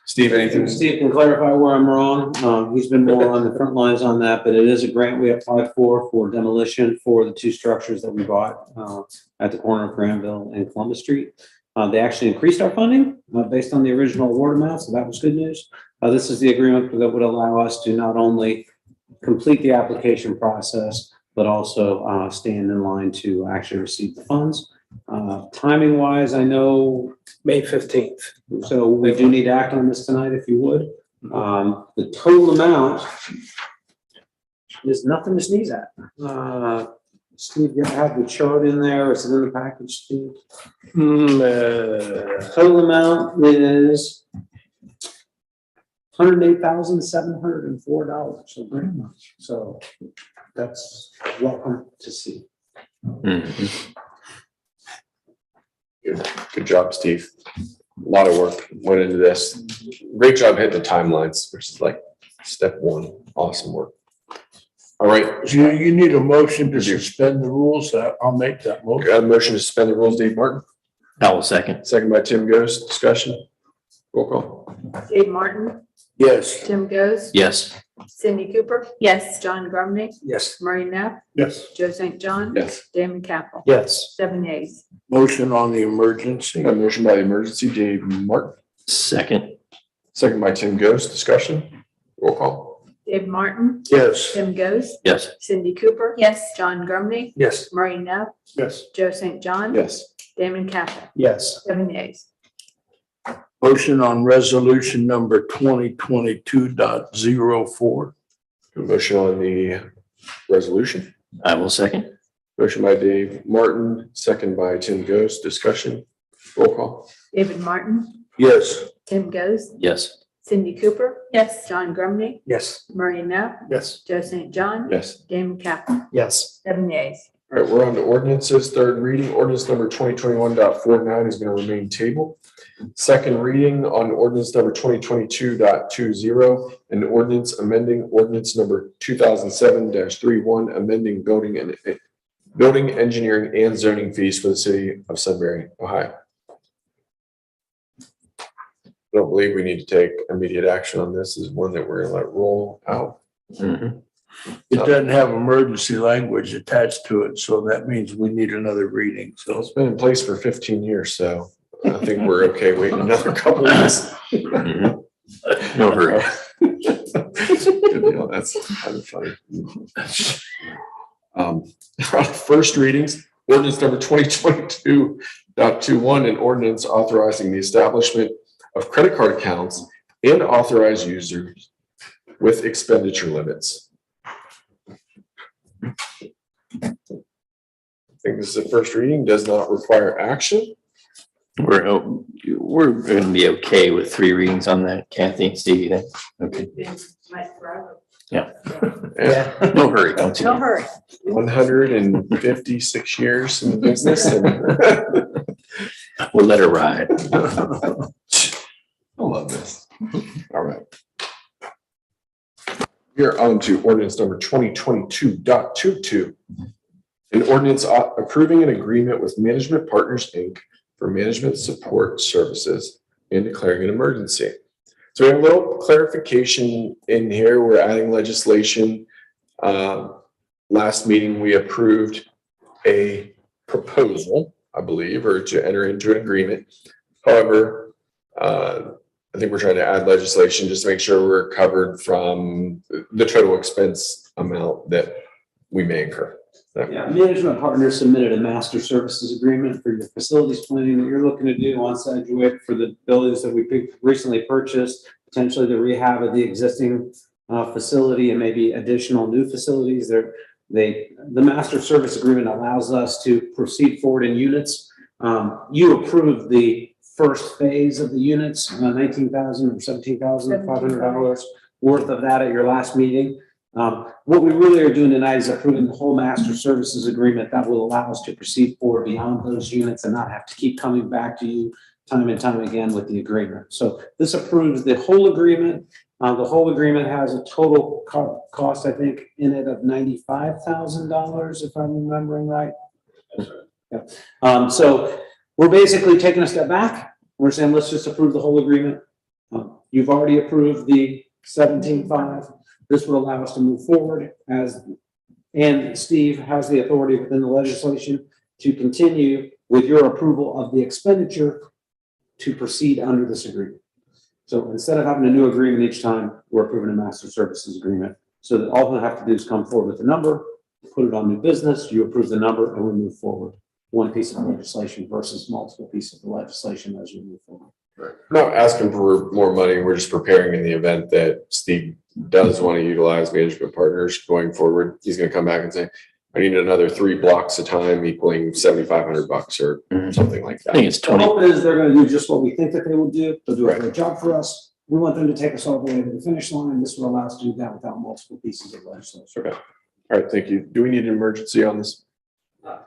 [SPEAKER 1] Steve, anything?
[SPEAKER 6] Steve can clarify where I'm wrong. He's been more on the front lines on that, but it is a grant we applied for demolition for the two structures that we bought at the corner of Granville and Columbus Street. They actually increased our funding based on the original award amount, so that was good news. This is the agreement that would allow us to not only complete the application process, but also stand in line to actually receive the funds. Timing wise, I know
[SPEAKER 14] May 15th.
[SPEAKER 6] so we do need to act on this tonight if you would. The total amount is nothing to sneeze at. Steve, you have the chart in there? Is it in the package, Steve? Total amount is $108,704. So very much. So that's welcome to see.
[SPEAKER 1] Good job, Steve. A lot of work went into this. Great job hitting the timelines, which is like step one. Awesome work. All right.
[SPEAKER 4] So you need a motion to suspend the rules. I'll make that motion.
[SPEAKER 1] Got a motion to suspend the rules, Dave Martin.
[SPEAKER 9] I will second.
[SPEAKER 1] Second by Tim Goes. Discussion. Roll call.
[SPEAKER 3] Dave Martin,
[SPEAKER 4] Yes.
[SPEAKER 3] Tim Goes,
[SPEAKER 9] Yes.
[SPEAKER 3] Cindy Cooper,
[SPEAKER 7] Yes.
[SPEAKER 3] John Grumney,
[SPEAKER 10] Yes.
[SPEAKER 3] Murray Neff,
[SPEAKER 8] Yes.
[SPEAKER 3] Joe St. John.
[SPEAKER 1] Yes.
[SPEAKER 3] Damon Capel.
[SPEAKER 14] Yes.
[SPEAKER 3] 7 yeas.
[SPEAKER 4] Motion on the emergency.
[SPEAKER 1] Got a motion by the emergency, Dave Martin.
[SPEAKER 9] Second.
[SPEAKER 1] Second by Tim Goes. Discussion. Roll call.
[SPEAKER 3] Dave Martin,
[SPEAKER 4] Yes.
[SPEAKER 3] Tim Goes,
[SPEAKER 9] Yes.
[SPEAKER 3] Cindy Cooper.
[SPEAKER 7] Yes.
[SPEAKER 3] John Grumney,
[SPEAKER 14] Yes.
[SPEAKER 3] Murray Neff,
[SPEAKER 8] Yes.
[SPEAKER 3] Joe St. John.
[SPEAKER 1] Yes.
[SPEAKER 3] Damon Capel.
[SPEAKER 14] Yes.
[SPEAKER 3] 7 yeas.
[SPEAKER 4] Motion on resolution number 2022.04.
[SPEAKER 1] Motion on the resolution.
[SPEAKER 9] I will second.
[SPEAKER 1] Motion by Dave Martin, second by Tim Goes. Discussion. Roll call.
[SPEAKER 3] David Martin,
[SPEAKER 4] Yes.
[SPEAKER 3] Tim Goes,
[SPEAKER 9] Yes.
[SPEAKER 3] Cindy Cooper,
[SPEAKER 7] Yes.
[SPEAKER 3] John Grumney,
[SPEAKER 14] Yes.
[SPEAKER 3] Murray Neff,
[SPEAKER 8] Yes.
[SPEAKER 3] Joe St. John.
[SPEAKER 1] Yes.
[SPEAKER 3] Damon Capel.
[SPEAKER 14] Yes.
[SPEAKER 3] 7 yeas.
[SPEAKER 1] All right, we're on to ordinances. Third reading, ordinance number 2021.49 is going to remain tabled. Second reading on ordinance number 2022.20, an ordinance amending ordinance number 2007-31, amending building engineering and zoning fees for the city of Sunbury, Ohio. I don't believe we need to take immediate action on this. This is one that we're going to let roll out.
[SPEAKER 4] It doesn't have emergency language attached to it, so that means we need another reading.
[SPEAKER 1] So
[SPEAKER 4] So
[SPEAKER 1] it's been in place for 15 years, so I think we're okay waiting another couple of months.
[SPEAKER 9] No hurry.
[SPEAKER 1] Good deal. That's kind of funny. First readings, ordinance number 2022.21, an ordinance authorizing the establishment of credit card accounts and authorized users with expenditure limits. I think this is the first reading, does not require action.
[SPEAKER 9] We're going to be okay with 3 readings on that, Kathy, Steve, you think? Okay. Yeah. No hurry, don't you?
[SPEAKER 3] No hurry.
[SPEAKER 1] 156 years in the business and
[SPEAKER 9] We'll let her ride.
[SPEAKER 1] I love this. All right. We are on to ordinance number 2022.22. An ordinance approving an agreement with Management Partners, Inc. for management support services and declaring an emergency. So we have a little clarification in here. We're adding legislation. Last meeting, we approved a proposal, I believe, or to enter into an agreement. However, I think we're trying to add legislation just to make sure we're covered from the total expense amount that we may incur.
[SPEAKER 6] Yeah, Management Partners submitted a master services agreement for your facilities planning that you're looking to do on Sedgwick for the buildings that we recently purchased, potentially the rehab of the existing facility and maybe additional new facilities. The master service agreement allows us to proceed forward in units. You approved the first phase of the units, $19,000 or $17,500 worth of that at your last meeting. What we really are doing tonight is approving the whole master services agreement that will allow us to proceed forward beyond those units and not have to keep coming back to you time and time again with the agreement. So this approves the whole agreement The whole agreement has a total cost, I think, in it of $95,000, if I'm remembering right. Yeah. So we're basically taking a step back. We're saying, let's just approve the whole agreement. You've already approved the 17.5. This would allow us to move forward and Steve has the authority within the legislation to continue with your approval of the expenditure to proceed under this agreement. So instead of having a new agreement each time, we're approving a master services agreement. So that all we have to do is come forward with a number, put it on new business, you approve the number, and we move forward. One piece of legislation versus multiple pieces of legislation as we move forward.
[SPEAKER 1] Right. We're not asking for more money. We're just preparing in the event that Steve does want to utilize management partners going forward. He's going to come back and say, I need another 3 blocks of time equaling $7,500 or something like that.
[SPEAKER 9] I think it's
[SPEAKER 6] The
[SPEAKER 9] 20.
[SPEAKER 6] hope is they're going to do just what we think that they will do. They'll do a great job for us. We want them to take us all the way to the finish line. This will allow us to do that without multiple pieces of legislation.
[SPEAKER 1] Okay. All right. Thank you. Do we need an emergency on this?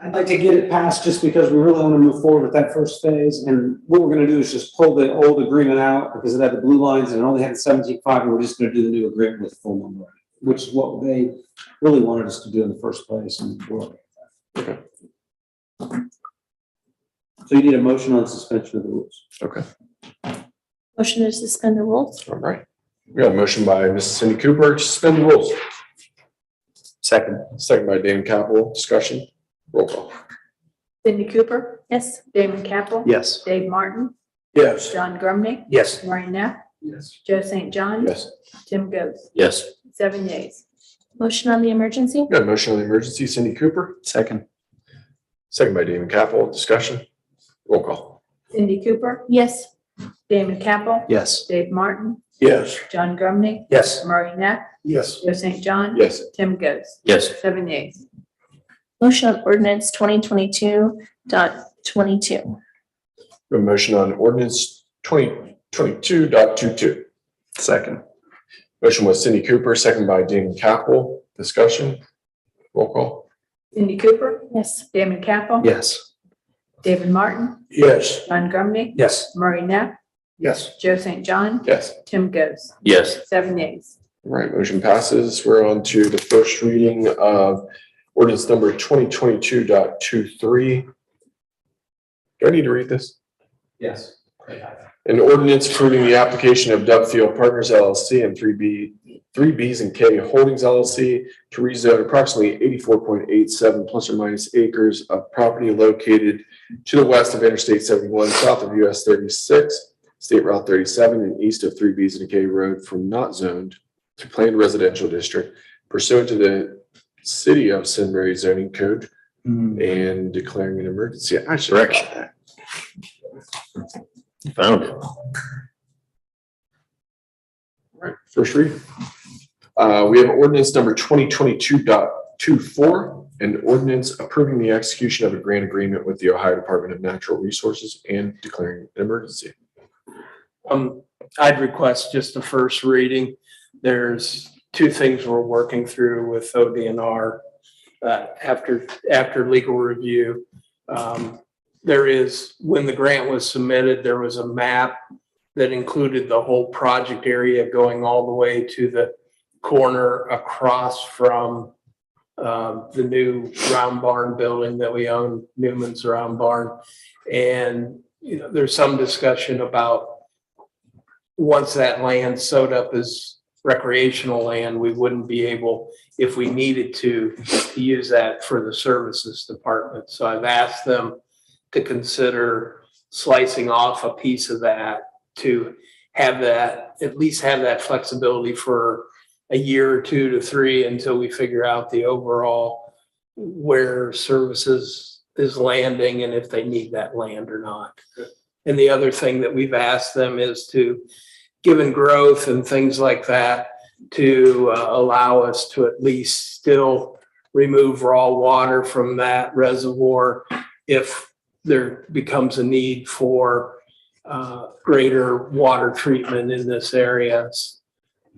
[SPEAKER 6] I'd like to get it passed just because we really want to move forward with that first phase. And what we're going to do is just pull the old agreement out because it had the blue lines and it only had the 17.5, and we're just going to do the new agreement with the full number, which is what they really wanted us to do in the first place. And we're okay with that.
[SPEAKER 1] Okay.
[SPEAKER 6] So you need a motion on suspension of the rules.
[SPEAKER 1] Okay.
[SPEAKER 7] Motion to suspend the rules.
[SPEAKER 1] All right. We got a motion by Mrs. Cindy Cooper to suspend the rules.
[SPEAKER 11] Second.
[SPEAKER 1] Second by Dan Capel. Discussion. Roll call.
[SPEAKER 3] Cindy Cooper,
[SPEAKER 7] Yes.
[SPEAKER 3] Damon Capel.
[SPEAKER 11] Yes.
[SPEAKER 3] Dave Martin,
[SPEAKER 4] Yes.
[SPEAKER 3] John Grumney,
[SPEAKER 11] Yes.
[SPEAKER 3] Maureen Knapp,
[SPEAKER 8] Yes.
[SPEAKER 3] Joe St. John.
[SPEAKER 1] Yes.
[SPEAKER 3] Tim Goes,
[SPEAKER 9] Yes.
[SPEAKER 3] 7 yeas.
[SPEAKER 7] Motion on the emergency.
[SPEAKER 1] We got a motion on the emergency. Cindy Cooper.
[SPEAKER 11] Second.
[SPEAKER 1] Second by Damon Capel. Discussion. Roll call.
[SPEAKER 3] Cindy Cooper,
[SPEAKER 7] Yes.
[SPEAKER 3] Damon Capel,
[SPEAKER 11] Yes.
[SPEAKER 3] Dave Martin,
[SPEAKER 4] Yes.
[SPEAKER 3] John Grumney,
[SPEAKER 11] Yes.
[SPEAKER 3] Maureen Knapp,
[SPEAKER 8] Yes.
[SPEAKER 3] Joe St. John.
[SPEAKER 1] Yes.
[SPEAKER 3] Tim Goes,
[SPEAKER 9] Yes.
[SPEAKER 3] 7 yeas.
[SPEAKER 7] Motion on ordinance 2022.22.
[SPEAKER 1] We have a motion on ordinance 2022.22.
[SPEAKER 11] Second.
[SPEAKER 1] Motion was Cindy Cooper, second by Damon Capel. Discussion. Roll call.
[SPEAKER 3] Cindy Cooper,
[SPEAKER 7] Yes.
[SPEAKER 3] Damon Capel.
[SPEAKER 11] Yes.
[SPEAKER 3] David Martin,
[SPEAKER 4] Yes.
[SPEAKER 3] John Grumney,
[SPEAKER 11] Yes.
[SPEAKER 3] Maureen Knapp,
[SPEAKER 8] Yes.
[SPEAKER 3] Joe St. John,
[SPEAKER 1] Yes.
[SPEAKER 3] Tim Goes,
[SPEAKER 9] Yes.
[SPEAKER 3] 7 yeas.
[SPEAKER 1] All right, motion passes. We're on to the first reading of ordinance number 2022.23. Do I need to read this?
[SPEAKER 6] Yes.
[SPEAKER 1] An ordinance approving the application of Dubfield Partners LLC and 3Bs and K Holdings LLC to rezone approximately 84.87 plus or minus acres of property located to the west of Interstate 71, south of US 36, State Route 37, and east of 3Bs and K Road from not zoned to planned residential district pursuant to the City of Sunbury zoning code and declaring an emergency. I should have got that.
[SPEAKER 9] Found it.
[SPEAKER 1] All right, first read. We have ordinance number 2022.24, an ordinance approving the execution of a grant agreement with the Ohio Department of Natural Resources and declaring an emergency.
[SPEAKER 14] I'd request just the first reading. There's 2 things we're working through with ODNR after legal review. There is, when the grant was submitted, there was a map that included the whole project area going all the way to the corner across from the new Round Barn building that we own, Newman's Round Barn. And, you know, there's some discussion about once that land sewed up as recreational land, we wouldn't be able, if we needed to use that for the services department. So I've asked them to consider slicing off a piece of that to have that, at least have that flexibility for a year or 2 to 3 until we figure out the overall where services is landing and if they need that land or not. And the other thing that we've asked them is to, given growth and things like that, to allow us to at least still remove raw water from that reservoir if there becomes a need for greater water treatment in this area.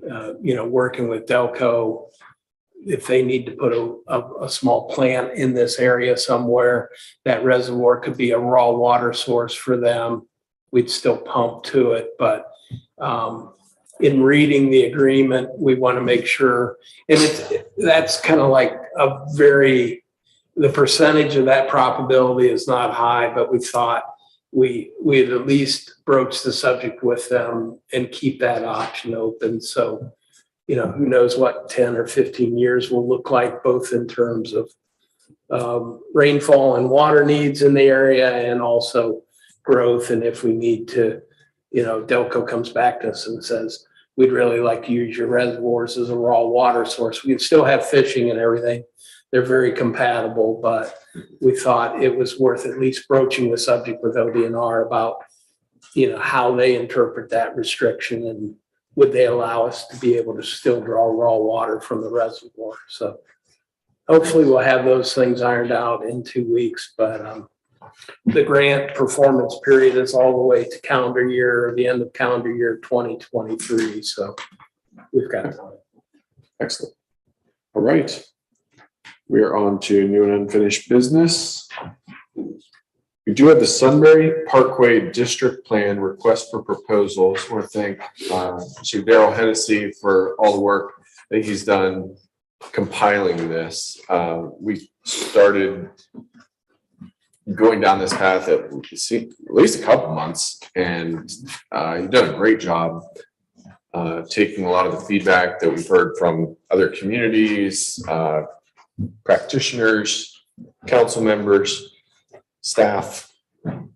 [SPEAKER 14] You know, working with Delco, if they need to put a small plant in this area somewhere, that reservoir could be a raw water source for them. We'd still pump to it, but in reading the agreement, we want to make sure, and that's kind of like the percentage of that probability is not high, but we thought we'd at least broach the subject with them and keep that option open. So, who knows what 10 or 15 years will look like, both in terms of rainfall and water needs in the area, and also growth. And if we need to, Delco comes back to us and says, we'd really like to use your reservoirs as a raw water source. We can still have fishing and everything. They're very compatible, but we thought it was worth at least broaching the subject with ODNR about, how they interpret that restriction, and would they allow us to be able to still draw raw water from the reservoir. So hopefully we'll have those things ironed out in 2 weeks, but the grant performance period is all the way to the end of calendar year 2023. So we've got time.
[SPEAKER 1] Excellent. All right. We are on to new and unfinished business. We do have the Sunbury Parkway District Plan request for proposals. I want to thank Chief Daryl Hennessy for all the work that he's done compiling this. We started going down this path at least a couple months, and you've done a great job taking a lot of the feedback that we've heard from other communities, practitioners, council members, staff,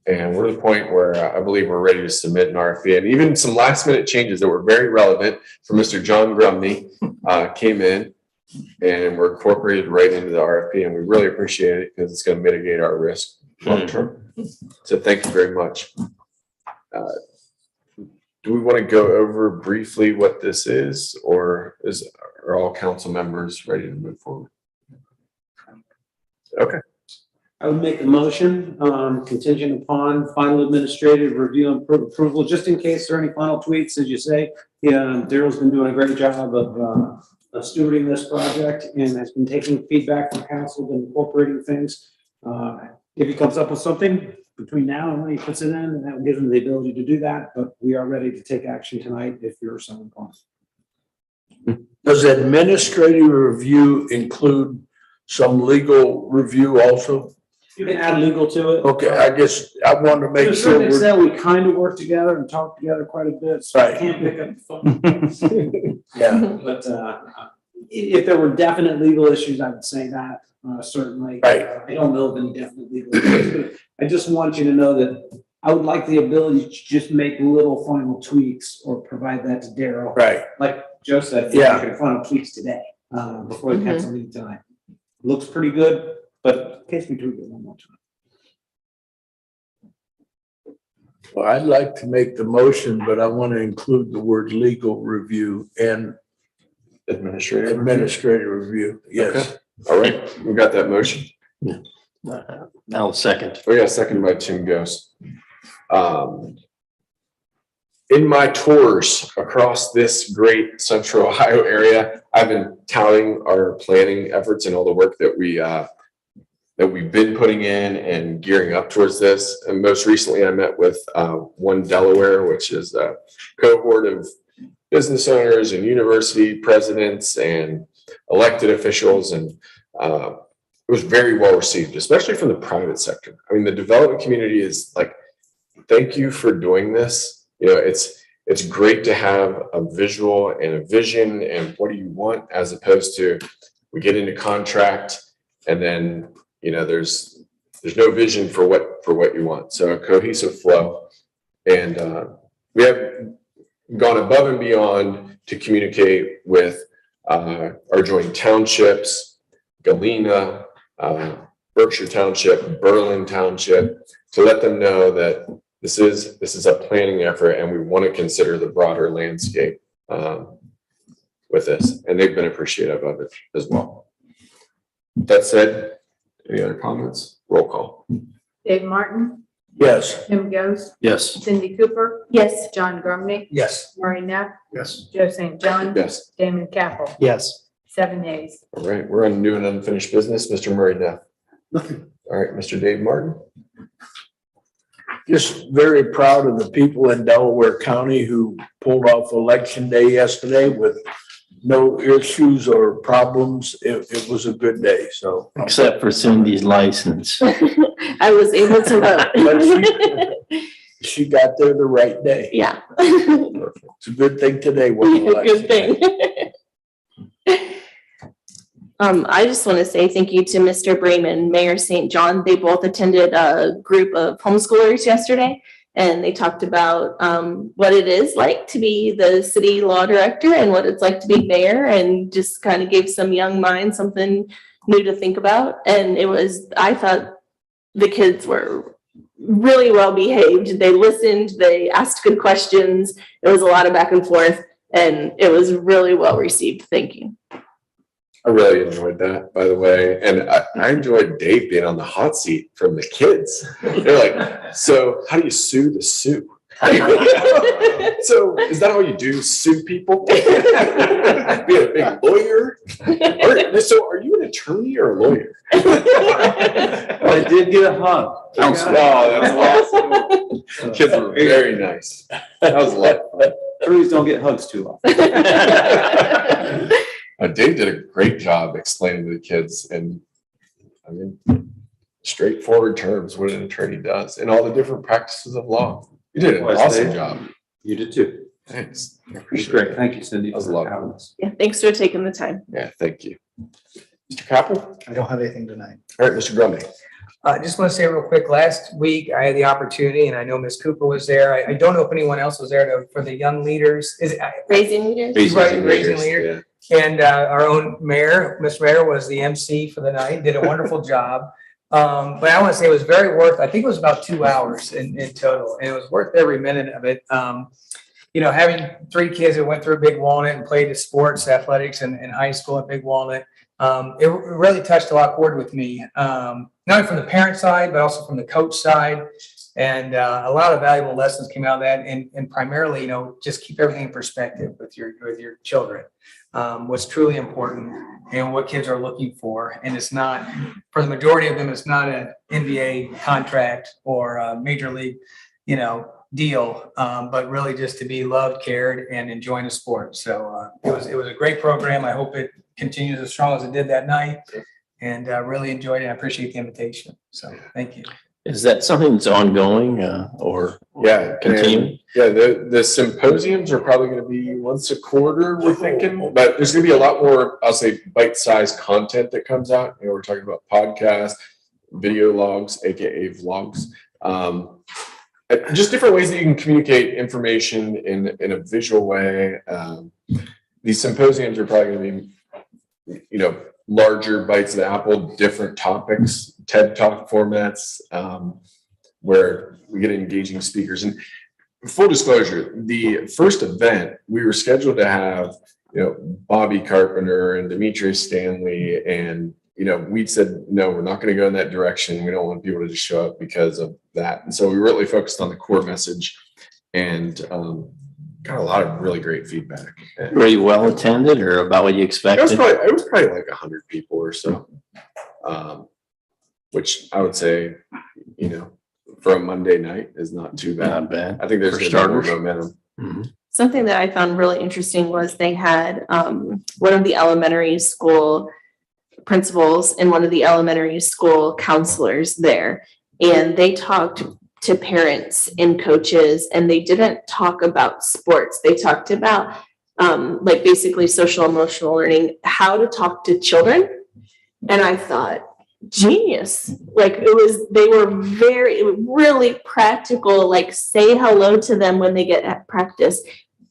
[SPEAKER 1] and we're at the point where I believe we're ready to submit an RFP. And even some last minute changes that were very relevant from Mr. John Grumney came in and were incorporated right into the RFP, and we really appreciate it because it's going to mitigate our risk long term. So thank you very much. Do we want to go over briefly what this is, or are all council members ready to move forward? Okay.
[SPEAKER 6] I would make the motion contingent upon final administrative review and approval, just in case there are any final tweaks, as you say. Yeah, Daryl's been doing a great job of stewarding this project and has been taking feedback from council and incorporating things. If he comes up with something between now and when he puts it in, that will give him the ability to do that. But we are ready to take action tonight if you're so inclined.
[SPEAKER 4] Does administrative review include some legal review also?
[SPEAKER 6] You can add legal to it.
[SPEAKER 4] Okay, I guess I wanted to make
[SPEAKER 6] To a
[SPEAKER 4] sure.
[SPEAKER 6] certain extent, we kind of work together and talk together quite a bit, so I
[SPEAKER 4] Right.
[SPEAKER 6] can't pick up the phone.
[SPEAKER 4] Yeah,
[SPEAKER 6] But if there were definite legal issues, I would say that certainly.
[SPEAKER 4] Right.
[SPEAKER 6] I don't know of any definite legal issues, but I just want you to know that I would like the ability to just make little final tweaks or provide that to Daryl.
[SPEAKER 4] right.
[SPEAKER 6] Like Joe said,
[SPEAKER 4] Yeah.
[SPEAKER 6] making final tweaks today before the council meeting tonight. Looks pretty good, but in case we tweak it one more time.
[SPEAKER 4] Well, I'd like to make the motion, but I want to include the word legal review and
[SPEAKER 1] Administrative.
[SPEAKER 4] administrative review. Yes.
[SPEAKER 1] Okay. All right, we got that motion.
[SPEAKER 9] I'll second.
[SPEAKER 1] Oh yeah, second by Tim Ghost. In my tours across this great central Ohio area, I've been touting our planning efforts and all the work that we've been putting in and gearing up towards this. And most recently, I met with One Delaware, which is a cohort of business owners and university presidents and elected officials, and it was very well received, especially from the private sector. I mean, the development community is like, thank you for doing this. It's great to have a visual and a vision and what do you want, as opposed to we get into contract and then there's no vision for what you want. So a cohesive flow, and we have gone above and beyond to communicate with our joint townships, Galena, Berkshire Township, Berlin Township, to let them know that this is a planning effort and we want to consider the broader landscape with this, and they've been appreciative of it as well. That said, any other comments? Roll call.
[SPEAKER 3] Dave Martin,
[SPEAKER 4] Yes.
[SPEAKER 3] Tim Ghost,
[SPEAKER 9] Yes.
[SPEAKER 3] Cindy Cooper,
[SPEAKER 7] Yes.
[SPEAKER 3] John Grumney,
[SPEAKER 10] Yes.
[SPEAKER 3] Murray Neff,
[SPEAKER 13] Yes.
[SPEAKER 3] Joe St. John,
[SPEAKER 1] Yes.
[SPEAKER 3] Damon Capel,
[SPEAKER 11] Yes.
[SPEAKER 3] 7 days.
[SPEAKER 1] All right, we're on new and unfinished business. Mr. Murray Neff.
[SPEAKER 13] Nothing.
[SPEAKER 1] All right, Mr. Dave Martin.
[SPEAKER 4] just very proud of the people in Delaware County who pulled off election day yesterday with no issues or problems. It was a good day, so.
[SPEAKER 9] Except for Cindy's license.
[SPEAKER 7] I was able to vote.
[SPEAKER 4] She got there the right day.
[SPEAKER 7] Yeah.
[SPEAKER 4] It's a good thing today wasn't election
[SPEAKER 7] Good thing. I just want to say thank you to Mr. Bremen, Mayor St. John. They both attended a group of homeschoolers yesterday, and they talked about what it is like to be the city law director and what it's like to be mayor, and just kind of gave some young minds something new to think about. And I thought the kids were really well behaved. They listened, they asked good questions. It was a lot of back and forth, and it was really well received. Thank you.
[SPEAKER 1] I really enjoyed that, by the way. And I enjoyed Dave being on the hot seat from the kids. They're like, so how do you sue the Sioux? So is that all you do, sue people? Be a big lawyer? So are you an attorney or a lawyer?
[SPEAKER 6] I did get a hug.
[SPEAKER 1] Oh, that's awesome. Kids were very nice. That was a lot of fun.
[SPEAKER 6] Attorneys don't get hugs too often.
[SPEAKER 1] Dave did a great job explaining to the kids, and I mean, straightforward terms what an attorney does and all the different practices of law. You did an awesome job.
[SPEAKER 6] You did too.
[SPEAKER 1] Thanks. I
[SPEAKER 6] It's
[SPEAKER 1] appreciate
[SPEAKER 6] great.
[SPEAKER 1] it.
[SPEAKER 6] Thank you, Cindy.
[SPEAKER 1] That was a lot of fun.
[SPEAKER 7] Yeah, thanks for taking the time.
[SPEAKER 1] Yeah, thank you. Mr. Capel?
[SPEAKER 10] I don't have anything tonight.
[SPEAKER 1] All right, Mr. Grundy.
[SPEAKER 10] I just want to say real quick, last week I had the opportunity, and I know Ms. Cooper was there. I don't know if anyone else was there for the young leaders. Is it
[SPEAKER 7] Raising leaders?
[SPEAKER 10] Raising leaders. And our own mayor, Mr. Mayor, was the MC for the night, did a wonderful job. But I want to say it was very worth, I think it was about 2 hours in total, and it was worth every minute of it. You know, having 3 kids that went through Big Walnut and played the sports, athletics in high school at Big Walnut, it really touched a lot of chord with me, not only from the parent side, but also from the coach side. And a lot of valuable lessons came out of that, and primarily, you know, just keep everything in perspective with your children. What's truly important and what kids are looking for. And it's not, for the majority of them, it's not an NBA contract or a major league, you know, deal, but really just to be loved, cared, and enjoying the sport. So it was a great program. I hope it continues as strong as it did that night, and really enjoyed it. I appreciate the invitation. So thank you.
[SPEAKER 9] Is that something that's ongoing or continuing?
[SPEAKER 1] Yeah, the symposiums are probably going to be once a quarter, we're thinking, but there's going to be a lot more, I'll say, bite-sized content that comes out. You know, we're talking about podcasts, video logs, AKA vlogs, just different ways that you can communicate information in a visual way. These symposiums are probably going to be, you know, larger bites of the apple, different topics, TED Talk formats, where we get engaging speakers. And full disclosure, the first event we were scheduled to have, you know, Bobby Carpenter and Demetrius Stanley, and you know, we said no, we're not going to go in that direction. We don't want people to just show up because of that. And so we really focused on the core message, and got a lot of really great feedback.
[SPEAKER 9] Were you well attended or about what you expected?
[SPEAKER 1] It was probably like 100 people or so, which I would say, you know, for a Monday night is not too bad.
[SPEAKER 9] Not bad.
[SPEAKER 1] I think there's more momentum.
[SPEAKER 9] Mm-hmm.
[SPEAKER 7] Something that I found really interesting was they had one of the elementary school principals and one of the elementary school counselors there, and they talked to parents and coaches, and they didn't talk about sports. They talked about like basically social emotional learning, how to talk to children. And I thought, genius. Like they were really practical, like say hello to them when they get at practice.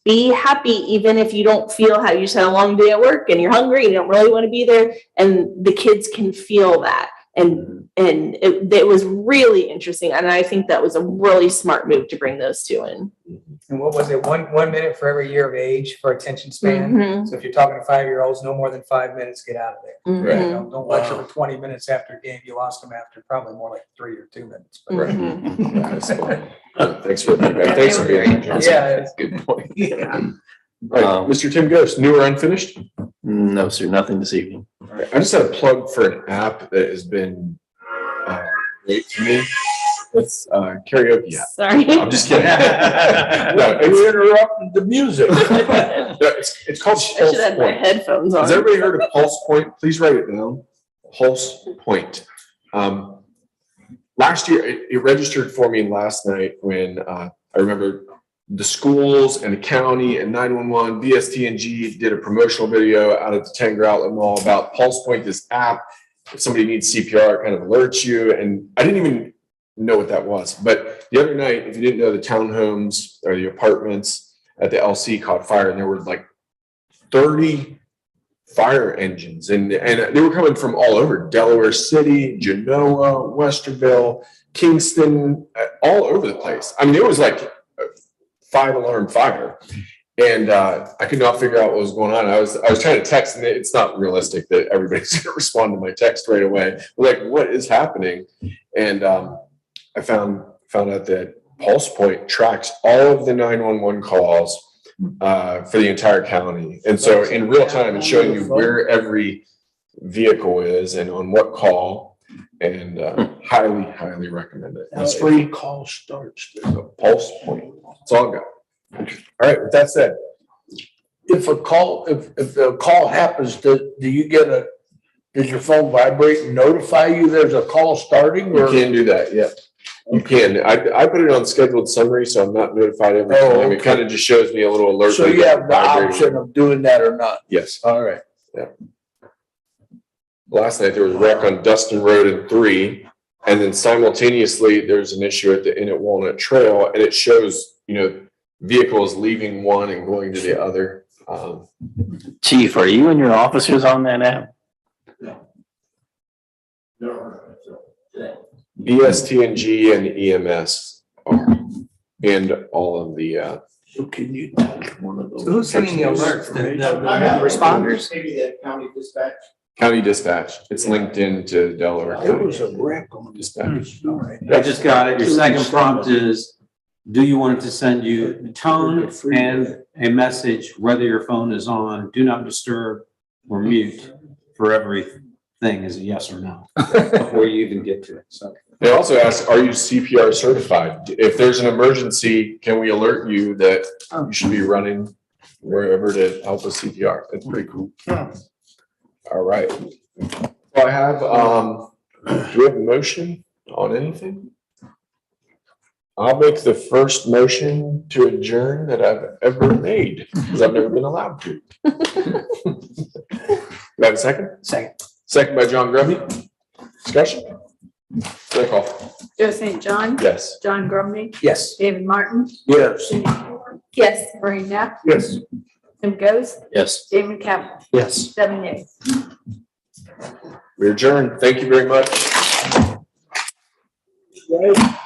[SPEAKER 7] Be happy even if you don't feel how you just had a long day at work and you're hungry and you don't really want to be there. And the kids can feel that. And it was really interesting. And I think that was a really smart move to bring those two in.
[SPEAKER 10] And what was it? One minute for every year of age for attention span.
[SPEAKER 7] Mhm.
[SPEAKER 10] So if you're talking to 5-year-olds, no more than 5 minutes, get out of there.
[SPEAKER 7] Mhm.
[SPEAKER 1] Right.
[SPEAKER 10] Don't lecture for 20 minutes after a game. You lost them after probably more like 3 or 2 minutes. But
[SPEAKER 1] Right.
[SPEAKER 7] Mhm.
[SPEAKER 1] Yeah, that's cool. Thanks for the feedback. Thanks for being here.
[SPEAKER 10] yeah, it's
[SPEAKER 9] Good point.
[SPEAKER 10] yeah.
[SPEAKER 1] All right, Mr. Tim Ghost, new or unfinished?
[SPEAKER 9] No, sir, nothing this evening.
[SPEAKER 1] All right, I just had a plug for an app that has been great to me. It's karaoke. Yeah.
[SPEAKER 7] Sorry.
[SPEAKER 1] I'm just kidding. No,
[SPEAKER 4] You interrupted the music.
[SPEAKER 1] it's called
[SPEAKER 7] I
[SPEAKER 1] Pulse
[SPEAKER 7] should have my
[SPEAKER 1] Point.
[SPEAKER 7] headphones on.
[SPEAKER 1] Has everybody heard of Pulse Point? Please write it down. Pulse Point. Last year, it registered for me last night when I remember the schools and the county and 911, BST&G did a promotional video out at the Tanger Outlet Mall about Pulse Point, this app. If somebody needs CPR, it kind of alerts you. And I didn't even know what that was. But the other night, if you didn't know, the townhomes or the apartments at the LC caught fire, and there were like 30 fire engines. And they were coming from all over, Delaware City, Genoa, Westerville, Kingston, all over the place. I mean, it was like 5-alarm fire. And I could not figure out what was going on. I was trying to text, and it's not realistic that everybody's going to respond to my text right away. Like, what is happening? And I found out that Pulse Point tracks all of the 911 calls for the entire county. And so in real time, it's showing you where every vehicle is and on what call. And highly, highly recommend it. It's free.
[SPEAKER 4] Call starts.
[SPEAKER 1] Pulse Point. It's all good. All right. With that said,
[SPEAKER 4] If a call happens, do you get does your phone vibrate and notify you there's a call starting?
[SPEAKER 1] you
[SPEAKER 4] Or
[SPEAKER 1] can do that. Yeah, you can. I put it on scheduled summary, so I'm not notified every
[SPEAKER 4] Oh,
[SPEAKER 1] time. It
[SPEAKER 4] okay.
[SPEAKER 1] kind of just shows me a little alert.
[SPEAKER 4] so you have the option of doing that or not?
[SPEAKER 1] Yes.
[SPEAKER 4] All right.
[SPEAKER 1] Last night there was a wreck on Dustin Road in 3, and then simultaneously there's an issue at the Inn at Walnut Trail, and it shows, vehicles leaving one and going to the other.
[SPEAKER 9] Chief, are you and your officers on that app?
[SPEAKER 1] BST&G and EMS are, and all of the,
[SPEAKER 4] So can you touch one of those?
[SPEAKER 10] So who's sending the alerts? The responders?
[SPEAKER 12] Maybe the county dispatch.
[SPEAKER 1] county dispatch. It's linked into Delaware
[SPEAKER 4] There
[SPEAKER 1] County
[SPEAKER 4] was a wreck on
[SPEAKER 1] Dispatch.
[SPEAKER 4] All right.
[SPEAKER 6] I just got it. Your second prompt is, do you want it to send you tone and a message, whether your phone is on, do not disturb or mute for everything is a yes or no before you even get to it. So
[SPEAKER 1] They also ask, are you CPR certified? If there's an emergency, can we alert you that you should be running wherever to help with CPR? That's pretty cool. All right. Well, I have, do we have a motion on anything? I'll make the first motion to adjourn that I've ever made, because I've never been allowed to. Do I have a second?
[SPEAKER 10] Second.
[SPEAKER 1] Second by John Grumby. Discussion? Roll call.
[SPEAKER 3] Joe St. John.
[SPEAKER 1] Yes.
[SPEAKER 3] John Grumney.
[SPEAKER 10] Yes.
[SPEAKER 3] David Martin.
[SPEAKER 4] Yes.
[SPEAKER 3] Cindy Moore,
[SPEAKER 7] Yes.
[SPEAKER 3] Maureen Knapp.
[SPEAKER 4] Yes.
[SPEAKER 3] Tim Goes.
[SPEAKER 9] Yes.
[SPEAKER 3] Damon Campbell.
[SPEAKER 10] Yes.
[SPEAKER 3] 7 yeas.
[SPEAKER 1] We adjourn. Thank you very much.
[SPEAKER 4] Right.